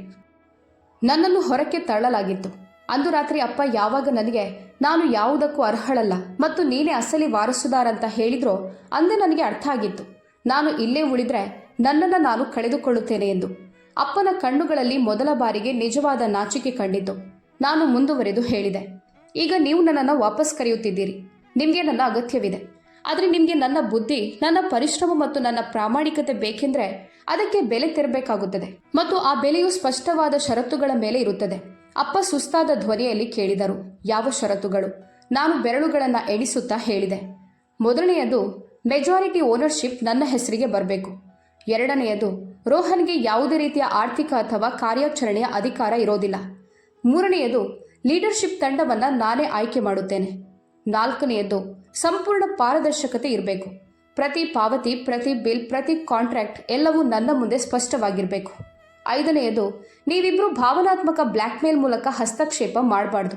ನನ್ನನ್ನು ಹೊರಕ್ಕೆ ತಳ್ಳಲಾಗಿತ್ತು. ಅಂದು ರಾತ್ರಿ ಅಪ್ಪ ಯಾವಾಗ ನನಗೆ ನಾನು ಯಾವುದಕ್ಕೂ ಅರ್ಹಳಲ್ಲ ಮತ್ತು ನೀನೇ ಅಸಲಿ ವಾರಸುದಾರ ಹೇಳಿದ್ರೋ ಅಂದೇ ನನಗೆ ಅರ್ಥ ಆಗಿತ್ತು. ನಾನು ಇಲ್ಲೇ ಉಳಿದ್ರೆ ನನ್ನನ್ನು ನಾನು ಕಳೆದುಕೊಳ್ಳುತ್ತೇನೆ ಎಂದು. ಅಪ್ಪನ ಕಣ್ಣುಗಳಲ್ಲಿ ಮೊದಲ ಬಾರಿಗೆ ನಿಜವಾದ ನಾಚಿಕೆ ಕಂಡಿತು. ನಾನು ಮುಂದುವರೆದು ಹೇಳಿದೆ, ಈಗ ನೀವು ನನ್ನನ್ನು ವಾಪಸ್ ಕರೆಯುತ್ತಿದ್ದೀರಿ. ನಿಮಗೆ ನನ್ನ ಅಗತ್ಯವಿದೆ. ಆದರೆ ನಿಮಗೆ ನನ್ನ ಬುದ್ಧಿ, ನನ್ನ ಪರಿಶ್ರಮ ಮತ್ತು ನನ್ನ ಪ್ರಾಮಾಣಿಕತೆ ಬೇಕೆಂದ್ರೆ ಅದಕ್ಕೆ ಬೆಲೆ ತೆರಬೇಕಾಗುತ್ತದೆ ಮತ್ತು ಆ ಬೆಲೆಯು ಸ್ಪಷ್ಟವಾದ ಷರತ್ತುಗಳ ಮೇಲೆ ಇರುತ್ತದೆ. ಅಪ್ಪ ಸುಸ್ತಾದ ಧ್ವನಿಯಲ್ಲಿ ಕೇಳಿದರು. ಯಾವ ಷರತ್ತುಗಳು? ನಾನು ಬೆರಳುಗಳನ್ನು ಎಣಿಸುತ್ತಾ ಹೇಳಿದೆ. ಮೊದಲನೆಯದು, ಮೆಜಾರಿಟಿ ಓನರ್ಶಿಪ್ ನನ್ನ ಹೆಸರಿಗೆ ಬರಬೇಕು. ಎರಡನೆಯದು, ರೋಹನ್ಗೆ ಯಾವುದೇ ರೀತಿಯ ಆರ್ಥಿಕ ಅಥವಾ ಕಾರ್ಯಾಚರಣೆಯ ಅಧಿಕಾರ ಇರೋದಿಲ್ಲ. ಮೂರನೆಯದು, ಲೀಡರ್ಶಿಪ್ ತಂಡವನ್ನು ನಾನೇ ಆಯ್ಕೆ ಮಾಡುತ್ತೇನೆ. ನಾಲ್ಕನೆಯದು, ಸಂಪೂರ್ಣ ಪಾರದರ್ಶಕತೆ ಇರಬೇಕು. ಪ್ರತಿ ಪಾವತಿ, ಪ್ರತಿ ಬಿಲ್, ಪ್ರತಿ ಕಾಂಟ್ರಾಕ್ಟ್ ಎಲ್ಲವೂ ನನ್ನ ಮುಂದೆ ಸ್ಪಷ್ಟವಾಗಿರಬೇಕು. ಐದನೆಯದು, ನೀವಿಬ್ಬರು ಭಾವನಾತ್ಮಕ ಬ್ಲ್ಯಾಕ್ಮೇಲ್ ಮೂಲಕ ಹಸ್ತಕ್ಷೇಪ ಮಾಡಬಾರ್ದು.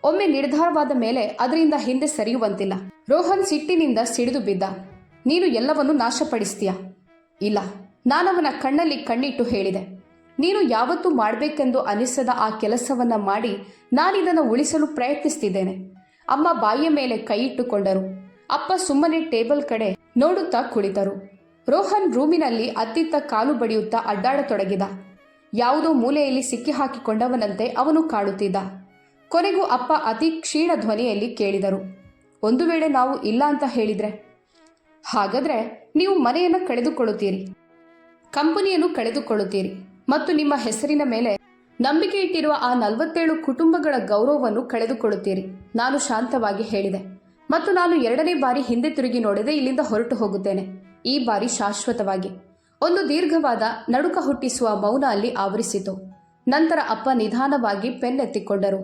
ಒಮ್ಮೆ ನಿರ್ಧಾರವಾದ ಮೇಲೆ ಅದರಿಂದ ಹಿಂದೆ ಸರಿಯುವಂತಿಲ್ಲ. ರೋಹನ್ ಸಿಟ್ಟಿನಿಂದ ಸಿಡಿದು ಬಿದ್ದ. ನೀನು ಎಲ್ಲವನ್ನೂ ನಾಶಪಡಿಸ್ತೀಯಾ? ಇಲ್ಲ, ನಾನವನ ಕಣ್ಣಲ್ಲಿ ಕಣ್ಣಿಟ್ಟು ಹೇಳಿದೆ. ನೀನು ಯಾವತ್ತೂ ಮಾಡಬೇಕೆಂದು ಅನಿಸದ ಆ ಕೆಲಸವನ್ನ ಮಾಡಿ ನಾನಿದನ್ನು ಉಳಿಸಲು ಪ್ರಯತ್ನಿಸ್ತಿದ್ದೇನೆ. ಅಮ್ಮ ಬಾಯಿಯ ಮೇಲೆ ಕೈ ಇಟ್ಟುಕೊಂಡರು. ಅಪ್ಪ ಸುಮ್ಮನೆ ಟೇಬಲ್ ಕಡೆ ನೋಡುತ್ತಾ ಕುಳಿತರು. ರೋಹನ್ ರೂಮಿನಲ್ಲಿ ಅತ್ತಿತ್ತ ಕಾಲು ಬಡಿಯುತ್ತಾ ಅಡ್ಡಾಡತೊಡಗಿದ. ಯಾವುದೋ ಮೂಲೆಯಲ್ಲಿ ಸಿಕ್ಕಿ ಹಾಕಿಕೊಂಡವನಂತೆ ಅವನು ಕಾಡುತ್ತಿದ್ದ. ಕೊನೆಗೂ ಅಪ್ಪ ಅತಿ ಕ್ಷೀಣ ಧ್ವನಿಯಲ್ಲಿ ಕೇಳಿದರು, ಒಂದು ವೇಳೆ ನಾವು ಇಲ್ಲ ಅಂತ ಹೇಳಿದ್ರೆ? ಹಾಗಾದ್ರೆ ನೀವು ಮನೆಯನ್ನು ಕಳೆದುಕೊಳ್ಳುತ್ತೀರಿ, ಕಂಪನಿಯನ್ನು ಕಳೆದುಕೊಳ್ಳುತ್ತೀರಿ ಮತ್ತು ನಿಮ್ಮ ಹೆಸರಿನ ಮೇಲೆ ನಂಬಿಕೆ ಇಟ್ಟಿರುವ ಆ 47 ಕುಟುಂಬಗಳ ಗೌರವವನ್ನು ಕಳೆದುಕೊಳ್ಳುತ್ತೀರಿ. ನಾನು ಶಾಂತವಾಗಿ ಹೇಳಿದೆ. ಮತ್ತು ನಾನು 2ನೇ ಬಾರಿ ಹಿಂದೆ ತಿರುಗಿ ನೋಡದೆ ಇಲ್ಲಿಂದ ಹೊರಟು ಹೋಗುತ್ತೇನೆ. ಈ ಬಾರಿ ಶಾಶ್ವತವಾಗಿ. ಒಂದು ದೀರ್ಘವಾದ ನಡುಕ ಹುಟ್ಟಿಸುವ ಮೌನ ಅಲ್ಲಿ ಆವರಿಸಿತು. ನಂತರ ಅಪ್ಪ ನಿಧಾನವಾಗಿ ಪೆನ್ ಎತ್ತಿಕೊಂಡರು.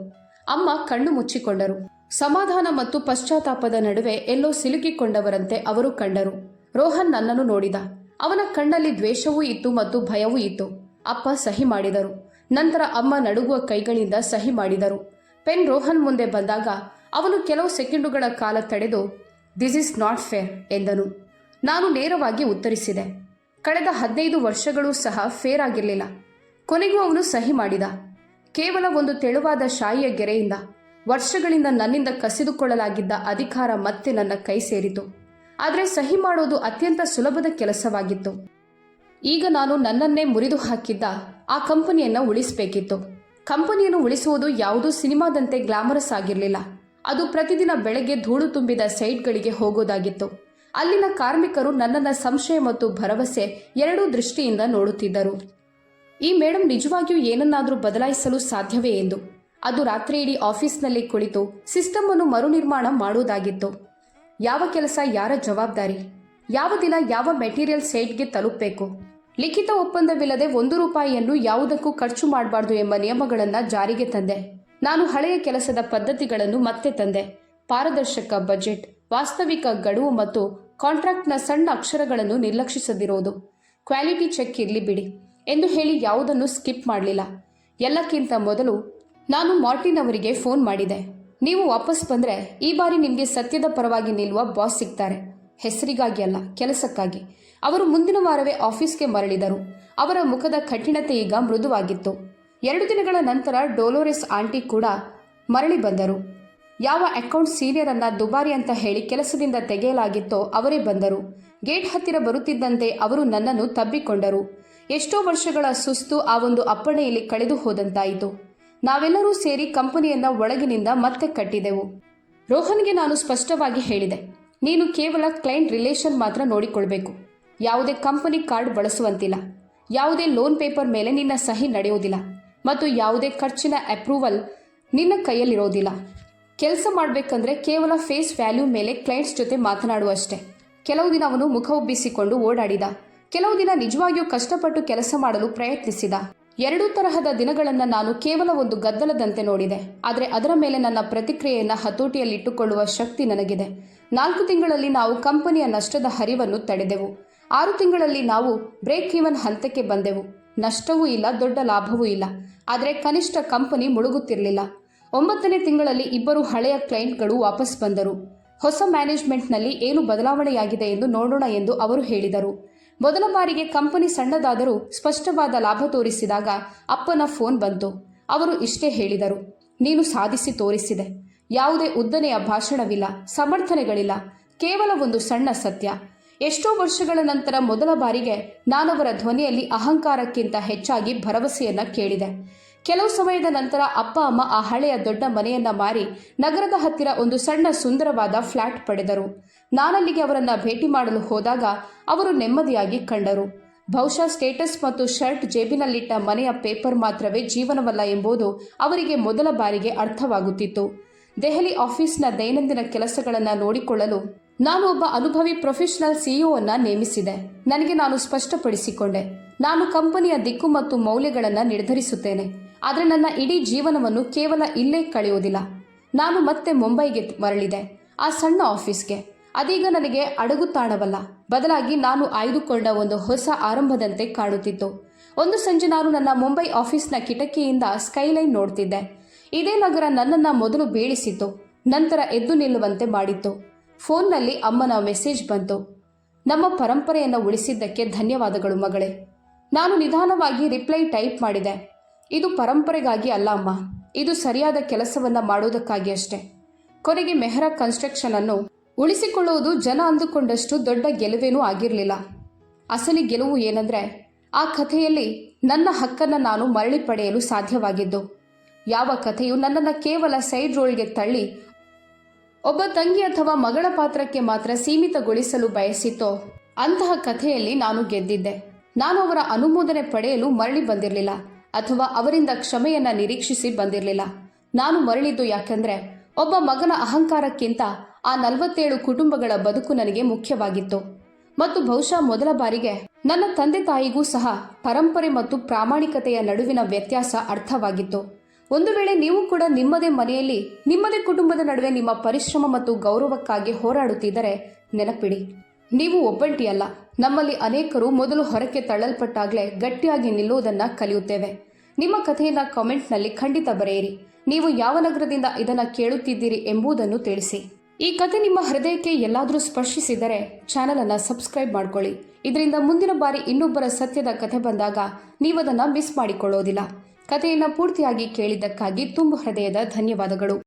ಅಮ್ಮ ಕಣ್ಣು ಮುಚ್ಚಿಕೊಂಡರು. ಸಮಾಧಾನ ಮತ್ತು ಪಶ್ಚಾತ್ತಾಪದ ನಡುವೆ ಎಲ್ಲೋ ಸಿಲುಕಿಕೊಂಡವರಂತೆ ಅವರು ಕಂಡರು. ರೋಹನ್ ನನ್ನನ್ನು ನೋಡಿದ. ಅವನ ಕಣ್ಣಲ್ಲಿ ದ್ವೇಷವೂ ಇತ್ತು ಮತ್ತು ಭಯವೂ ಇತ್ತು. ಅಪ್ಪ ಸಹಿ ಮಾಡಿದರು. ನಂತರ ಅಮ್ಮ ನಡುಗುವ ಕೈಗಳಿಂದ ಸಹಿ ಮಾಡಿದರು. ಪೆನ್ ರೋಹನ್ ಮುಂದೆ ಬಂದಾಗ ಅವನು ಕೆಲವು ಸೆಕೆಂಡುಗಳ ಕಾಲ ತಡೆದು, ದಿಸ್ ಇಸ್ ನಾಟ್ ಫೇರ್ ಎಂದನು. ನಾನು ನೇರವಾಗಿ ಉತ್ತರಿಸಿದೆ, ಕಳೆದ 15 ವರ್ಷಗಳೂ ಸಹ ಫೇರ್ ಆಗಿರಲಿಲ್ಲ. ಕೊನೆಗೂ ಅವನು ಸಹಿ ಮಾಡಿದ. ಕೇವಲ ಒಂದು ತೆಳುವಾದ ಶಾಯಿಯ ಗೆರೆಯಿಂದ ವರ್ಷಗಳಿಂದ ನನ್ನಿಂದ ಕಸಿದುಕೊಳ್ಳಲಾಗಿದ್ದ ಅಧಿಕಾರ ಮತ್ತೆ ನನ್ನ ಕೈ ಸೇರಿತು. ಆದರೆ ಸಹಿ ಮಾಡೋದು ಅತ್ಯಂತ ಸುಲಭದ ಕೆಲಸವಾಗಿತ್ತು. ಈಗ ನಾನು ನನ್ನನ್ನೇ ಮುರಿದು ಹಾಕಿದ್ದ ಆ ಕಂಪನಿಯನ್ನು ಉಳಿಸಬೇಕಿತ್ತು. ಕಂಪನಿಯನ್ನು ಉಳಿಸುವುದು ಯಾವುದೂ ಸಿನಿಮಾದಂತೆ ಗ್ಲಾಮರಸ್ ಆಗಿರಲಿಲ್ಲ. ಅದು ಪ್ರತಿದಿನ ಬೆಳಗ್ಗೆ ಧೂಳು ತುಂಬಿದ ಸೈಟ್ಗಳಿಗೆ ಹೋಗೋದಾಗಿತ್ತು. ಅಲ್ಲಿನ ಕಾರ್ಮಿಕರು ನನ್ನನ್ನು ಸಂಶಯ ಮತ್ತು ಭರವಸೆ ಎರಡೂ ದೃಷ್ಟಿಯಿಂದ ನೋಡುತ್ತಿದ್ದರು. ಈ ಮೇಡಮ್ ನಿಜವಾಗಿಯೂ ಏನನ್ನಾದರೂ ಬದಲಾಯಿಸಲು ಸಾಧ್ಯವೇ ಎಂದು. ಅದು ರಾತ್ರಿ ಇಡೀ ಆಫೀಸ್ನಲ್ಲಿ ಕುಳಿತು ಸಿಸ್ಟಮ್ ಅನ್ನು ಮರುನಿರ್ಮಾಣ ಮಾಡುವುದಾಗಿತ್ತು. ಯಾವ ಕೆಲಸ ಯಾರ ಜವಾಬ್ದಾರಿ, ಯಾವ ದಿನ ಯಾವ ಮೆಟೀರಿಯಲ್ ಸೈಟ್ಗೆ ತಲುಪಬೇಕು, ಲಿಖಿತ ಒಪ್ಪಂದವಿಲ್ಲದೆ 1 ರೂಪಾಯಿಯನ್ನು ಯಾವುದಕ್ಕೂ ಖರ್ಚು ಮಾಡಬಾರ್ದು ಎಂಬ ನಿಯಮಗಳನ್ನು ಜಾರಿಗೆ ತಂದೆ. ನಾನು ಹಳೆಯ ಕೆಲಸದ ಪದ್ಧತಿಗಳನ್ನು ಮತ್ತೆ ತಂದೆ. ಪಾರದರ್ಶಕ ಬಜೆಟ್, ವಾಸ್ತವಿಕ ಗಡುವು ಮತ್ತು ಕಾಂಟ್ರಾಕ್ಟ್ನ ಸಣ್ಣ ಅಕ್ಷರಗಳನ್ನು ನಿರ್ಲಕ್ಷಿಸದಿರೋದು, ಕ್ವಾಲಿಟಿ ಚೆಕ್ ಇರಲಿ ಬಿಡಿ ಎಂದು ಹೇಳಿ ಯಾವುದನ್ನು ಸ್ಕಿಪ್ ಮಾಡಲಿಲ್ಲ. ಎಲ್ಲಕ್ಕಿಂತ ಮೊದಲು ನಾನು ಮಾರ್ಟಿನ್ ಅವರಿಗೆ ಫೋನ್ ಮಾಡಿದೆ. ನೀವು ವಾಪಸ್ ಬಂದರೆ ಈ ಬಾರಿ ನಿಮಗೆ ಸತ್ಯದ ಪರವಾಗಿ ನಿಲ್ಲುವ ಬಾಸ್ ಸಿಗ್ತಾರೆ. ಹೆಸರಿಗಾಗಿ ಅಲ್ಲ, ಕೆಲಸಕ್ಕಾಗಿ. ಅವರು ಮುಂದಿನ ವಾರವೇ ಆಫೀಸ್ಗೆ ಮರಳಿದರು. ಅವರ ಮುಖದ ಕಠಿಣತೆ ಈಗ ಮೃದುವಾಗಿತ್ತು. 2 ದಿನಗಳ ನಂತರ ಡೋಲೋರೆಸ್ ಆಂಟಿ ಕೂಡ ಮರಳಿ ಬಂದರು. ಯಾವ ಅಕೌಂಟ್ ಸೀನಿಯರ್ ಅನ್ನ ದುಬಾರಿ ಅಂತ ಹೇಳಿ ಕೆಲಸದಿಂದ ತೆಗೆಯಲಾಗಿತ್ತೋ ಅವರೇ ಬಂದರು. ಗೇಟ್ ಹತ್ತಿರ ಬರುತ್ತಿದ್ದಂತೆ ಅವರು ನನ್ನನ್ನು ತಬ್ಬಿಕೊಂಡರು. ಎಷ್ಟೋ ವರ್ಷಗಳ ಸುಸ್ತು ಆ ಒಂದು ಅಪ್ಪಣೆಯಲ್ಲಿ ಕಳೆದು ಹೋದಂತಾಯಿತು. ನಾವೆಲ್ಲರೂ ಸೇರಿ ಕಂಪನಿಯನ್ನ ಒಳಗಿನಿಂದ ಮತ್ತೆ ಕಟ್ಟಿದೆವು. ರೋಹನ್ಗೆ ನಾನು ಸ್ಪಷ್ಟವಾಗಿ ಹೇಳಿದೆ, ನೀನು ಕೇವಲ ಕ್ಲೈಂಟ್ ರಿಲೇಷನ್ ಮಾತ್ರ ನೋಡಿಕೊಳ್ಬೇಕು. ಯಾವುದೇ ಕಂಪನಿ ಕಾರ್ಡ್ ಬಳಸುವಂತಿಲ್ಲ, ಯಾವುದೇ ಲೋನ್ ಪೇಪರ್ ಮೇಲೆ ನಿನ್ನ ಸಹಿ ನಡೆಯುವುದಿಲ್ಲ ಮತ್ತು ಯಾವುದೇ ಖರ್ಚಿನ ಅಪ್ರೂವಲ್ ನಿನ್ನ ಕೈಯಲ್ಲಿರೋದಿಲ್ಲ. ಕೆಲಸ ಮಾಡಬೇಕಂದ್ರೆ ಕೇವಲ ಫೇಸ್ ವ್ಯಾಲ್ಯೂ ಮೇಲೆ ಕ್ಲೈಂಟ್ಸ್ ಜೊತೆ ಮಾತನಾಡುವಷ್ಟೇ. ಕೆಲವು ದಿನ ಅವನು ಮುಖ ಉಬ್ಬಿಸಿಕೊಂಡು ಓಡಾಡಿದ. ಕೆಲವು ದಿನ ನಿಜವಾಗಿಯೂ ಕಷ್ಟಪಟ್ಟು ಕೆಲಸ ಮಾಡಲು ಪ್ರಯತ್ನಿಸಿದ. 2 ತರಹದ ದಿನಗಳನ್ನು ನಾನು ಕೇವಲ ಒಂದು ಗದ್ದಲದಂತೆ ನೋಡಿದೆ. ಆದರೆ ಅದರ ಮೇಲೆ ನನ್ನ ಪ್ರತಿಕ್ರಿಯೆಯನ್ನು ಹತೋಟಿಯಲ್ಲಿಟ್ಟುಕೊಳ್ಳುವ ಶಕ್ತಿ ನನಗಿದೆ. 4 ತಿಂಗಳಲ್ಲಿ ನಾವು ಕಂಪನಿಯ ನಷ್ಟದ ಹರಿವನ್ನು ತಡೆದೆವು. 6 ತಿಂಗಳಲ್ಲಿ ನಾವು ಬ್ರೇಕ್ ಈವನ್ ಹಂತಕ್ಕೆ ಬಂದೆವು. ನಷ್ಟವೂ ಇಲ್ಲ, ದೊಡ್ಡ ಲಾಭವೂ ಇಲ್ಲ. ಆದರೆ ಕನಿಷ್ಠ ಕಂಪನಿ ಮುಳುಗುತ್ತಿರಲಿಲ್ಲ. 9ನೇ ತಿಂಗಳಲ್ಲಿ 2 ಹಳೆಯ ಕ್ಲೈಂಟ್ಗಳು ವಾಪಸ್ ಬಂದರು. ಹೊಸ ಮ್ಯಾನೇಜ್ಮೆಂಟ್ನಲ್ಲಿ ಏನು ಬದಲಾವಣೆಯಾಗಿದೆ ಎಂದು ನೋಡೋಣ ಎಂದು ಅವರು ಹೇಳಿದರು. ಮೊದಲ ಬಾರಿಗೆ ಕಂಪನಿ ಸಣ್ಣದಾದರೂ ಸ್ಪಷ್ಟವಾದ ಲಾಭ ತೋರಿಸಿದಾಗ ಅಪ್ಪನ ಫೋನ್ ಬಂತು. ಅವರು ಇಷ್ಟೇ ಹೇಳಿದರು, ನೀನು ಸಾಧಿಸಿ ತೋರಿಸಿದೆ. ಯಾವುದೇ ಉದ್ದನೆಯ ಭಾಷಣವಿಲ್ಲ, ಸಮರ್ಥನೆಗಳಿಲ್ಲ, ಕೇವಲ ಒಂದು ಸಣ್ಣ ಸತ್ಯ. ಎಷ್ಟೋ ವರ್ಷಗಳ ನಂತರ ಮೊದಲ ಬಾರಿಗೆ ನಾನವರ ಧ್ವನಿಯಲ್ಲಿ ಅಹಂಕಾರಕ್ಕಿಂತ ಹೆಚ್ಚಾಗಿ ಭರವಸೆಯನ್ನ ಕೇಳಿದೆ. ಕೆಲವು ಸಮಯದ ನಂತರ ಅಪ್ಪ ಅಮ್ಮ ಆ ಹಳೆಯ ದೊಡ್ಡ ಮನೆಯನ್ನ ಮಾರಿ ನಗರದ ಹತ್ತಿರ ಒಂದು ಸಣ್ಣ ಸುಂದರವಾದ ಫ್ಲಾಟ್ ಪಡೆದರು. ನಾನಲ್ಲಿಗೆ ಅವರನ್ನ ಭೇಟಿ ಮಾಡಲು ಹೋದಾಗ ಅವರು ನೆಮ್ಮದಿಯಾಗಿ ಕಂಡರು. ಬಹುಶಃ ಸ್ಟೇಟಸ್ ಮತ್ತು ಶರ್ಟ್ ಜೇಬಿನಲ್ಲಿಟ್ಟ ಮನೆಯ ಪೇಪರ್ ಮಾತ್ರವೇ ಜೀವನವಲ್ಲ ಎಂಬುದು ಅವರಿಗೆ ಮೊದಲ ಬಾರಿಗೆ ಅರ್ಥವಾಗುತ್ತಿತ್ತು. ದೆಹಲಿ ಆಫೀಸ್ನ ದೈನಂದಿನ ಕೆಲಸಗಳನ್ನು ನೋಡಿಕೊಳ್ಳಲು ನಾನು ಒಬ್ಬ ಅನುಭವಿ ಪ್ರೊಫೆಷನಲ್ ಸಿಇಒ ಅನ್ನ ನೇಮಿಸಿದೆ. ನನಗೆ ನಾನು ಸ್ಪಷ್ಟಪಡಿಸಿಕೊಂಡೆ, ನಾನು ಕಂಪನಿಯ ದಿಕ್ಕು ಮತ್ತು ಮೌಲ್ಯಗಳನ್ನು ನಿರ್ಧರಿಸುತ್ತೇನೆ, ಆದರೆ ನನ್ನ ಇಡೀ ಜೀವನವನ್ನು ಕೇವಲ ಇಲ್ಲೇ ಕಳೆಯುವುದಿಲ್ಲ. ನಾನು ಮತ್ತೆ ಮುಂಬೈಗೆ ಮರಳಿದೆ, ಆ ಸಣ್ಣ ಆಫೀಸ್ಗೆ. ಅದೀಗ ನನಗೆ ಅಡಗುತಾಣವಲ್ಲ, ಬದಲಾಗಿ ನಾನು ಆಯ್ದುಕೊಂಡ ಒಂದು ಹೊಸ ಆರಂಭದಂತೆ ಕಾಣುತ್ತಿತ್ತು. ಒಂದು ಸಂಜೆ ನಾನು ನನ್ನ ಮುಂಬೈ ಆಫೀಸ್ನ ಕಿಟಕಿಯಿಂದ ಸ್ಕೈಲೈನ್ ನೋಡ್ತಿದ್ದೆ. ಇದೇ ನಗರ ನನ್ನನ್ನು ಮೊದಲು ಬೀಳಿಸಿತು, ನಂತರ ಎದ್ದು ನಿಲ್ಲುವಂತೆ ಮಾಡಿತ್ತು. ಫೋನ್ನಲ್ಲಿ ಅಮ್ಮನ ಮೆಸೇಜ್ ಬಂತು. ನಮ್ಮ ಪರಂಪರೆಯನ್ನು ಉಳಿಸಿದ್ದಕ್ಕೆ ಧನ್ಯವಾದಗಳು ಮಗಳೇ. ನಾನು ನಿಧಾನವಾಗಿ ರಿಪ್ಲೈ ಟೈಪ್ ಮಾಡಿದೆ. ಇದು ಪರಂಪರೆಗಾಗಿ ಅಲ್ಲ ಅಮ್ಮ, ಇದು ಸರಿಯಾದ ಕೆಲಸವನ್ನ ಮಾಡೋದಕ್ಕಾಗಿ ಅಷ್ಟೇ. ಕೊನೆಗೆ ಮೆಹ್ರಾ ಕನ್ಸ್ಟ್ರಕ್ಷನ್ ಅನ್ನು ಉಳಿಸಿಕೊಳ್ಳುವುದು ಜನ ಅಂದುಕೊಂಡಷ್ಟು ದೊಡ್ಡ ಗೆಲುವೇನೂ ಆಗಿರಲಿಲ್ಲ. ಅಸಲಿ ಗೆಲುವು ಏನಂದ್ರೆ, ಆ ಕಥೆಯಲ್ಲಿ ನನ್ನ ಹಕ್ಕನ್ನು ನಾನು ಮರಳಿ ಪಡೆಯಲು ಸಾಧ್ಯವಾಗಿದ್ದು. ಯಾವ ಕಥೆಯು ನನ್ನನ್ನು ಕೇವಲ ಸೈಡ್ ರೋಲ್ಗೆ ತಳ್ಳಿ ಒಬ್ಬ ತಂಗಿ ಅಥವಾ ಮಗಳ ಪಾತ್ರಕ್ಕೆ ಮಾತ್ರ ಸೀಮಿತಗೊಳಿಸಲು ಬಯಸಿತೋ ಅಂತಹ ಕಥೆಯಲ್ಲಿ ನಾನು ಗೆದ್ದಿದ್ದೆ. ನಾನು ಅವರ ಅನುಮೋದನೆ ಪಡೆಯಲು ಮರಳಿ ಬಂದಿರಲಿಲ್ಲ ಅಥವಾ ಅವರಿಂದ ಕ್ಷಮೆಯನ್ನ ನಿರೀಕ್ಷಿಸಿ ಬಂದಿರಲಿಲ್ಲ. ನಾನು ಮರಳಿದ್ದು ಯಾಕಂದ್ರೆ ಒಬ್ಬ ಮಗನ ಅಹಂಕಾರಕ್ಕಿಂತ ಆ 47 ಕುಟುಂಬಗಳ ಬದುಕು ನನಗೆ ಮುಖ್ಯವಾಗಿತ್ತು. ಮತ್ತು ಬಹುಶಃ ಮೊದಲ ಬಾರಿಗೆ ನನ್ನ ತಂದೆ ತಾಯಿಗೂ ಸಹ ಪರಂಪರೆ ಮತ್ತು ಪ್ರಾಮಾಣಿಕತೆಯ ನಡುವಿನ ವ್ಯತ್ಯಾಸ ಅರ್ಥವಾಗಿತ್ತು. ಒಂದು ವೇಳೆ ನೀವು ಕೂಡ ನಿಮ್ಮದೇ ಮನೆಯಲ್ಲಿ ನಿಮ್ಮದೇ ಕುಟುಂಬದ ನಡುವೆ ನಿಮ್ಮ ಪರಿಶ್ರಮ ಮತ್ತು ಗೌರವಕ್ಕಾಗಿ ಹೋರಾಡುತ್ತಿದ್ದರೆ ನೆನಪಿಡಿ, ನೀವು ಒಬ್ಬಂಟಿಯಲ್ಲ. ನಮ್ಮಲ್ಲಿ ಅನೇಕರು ಮೊದಲು ಹೊರಕ್ಕೆ ತಳ್ಳಲ್ಪಟ್ಟಾಗಲೇ ಗಟ್ಟಿಯಾಗಿ ನಿಲ್ಲುವುದನ್ನು ಕಲಿಯುತ್ತೇವೆ. ನಿಮ್ಮ ಕಥೆಯನ್ನು ಕಾಮೆಂಟ್ನಲ್ಲಿ ಖಂಡಿತ ಬರೆಯಿರಿ. ನೀವು ಯಾವ ನಗರದಿಂದ ಇದನ್ನು ಕೇಳುತ್ತಿದ್ದೀರಿ ಎಂಬುದನ್ನು ತಿಳಿಸಿ. ಈ ಕಥೆ ನಿಮ್ಮ ಹೃದಯಕ್ಕೆ ಎಲ್ಲಾದರೂ ಸ್ಪರ್ಶಿಸಿದರೆ ಚಾನಲ್ ಅನ್ನು ಸಬ್ಸ್ಕ್ರೈಬ್ ಮಾಡ್ಕೊಳ್ಳಿ. ಇದರಿಂದ ಮುಂದಿನ ಬಾರಿ ಇನ್ನೊಬ್ಬರ ಸತ್ಯದ ಕಥೆ ಬಂದಾಗ ನೀವದನ್ನು ಮಿಸ್ ಮಾಡಿಕೊಳ್ಳೋದಿಲ್ಲ. ಕಥೆಯನ್ನು ಪೂರ್ತಿಯಾಗಿ ಕೇಳಿದ್ದಕ್ಕಾಗಿ ತುಂಬ ಹೃದಯದ ಧನ್ಯವಾದಗಳು.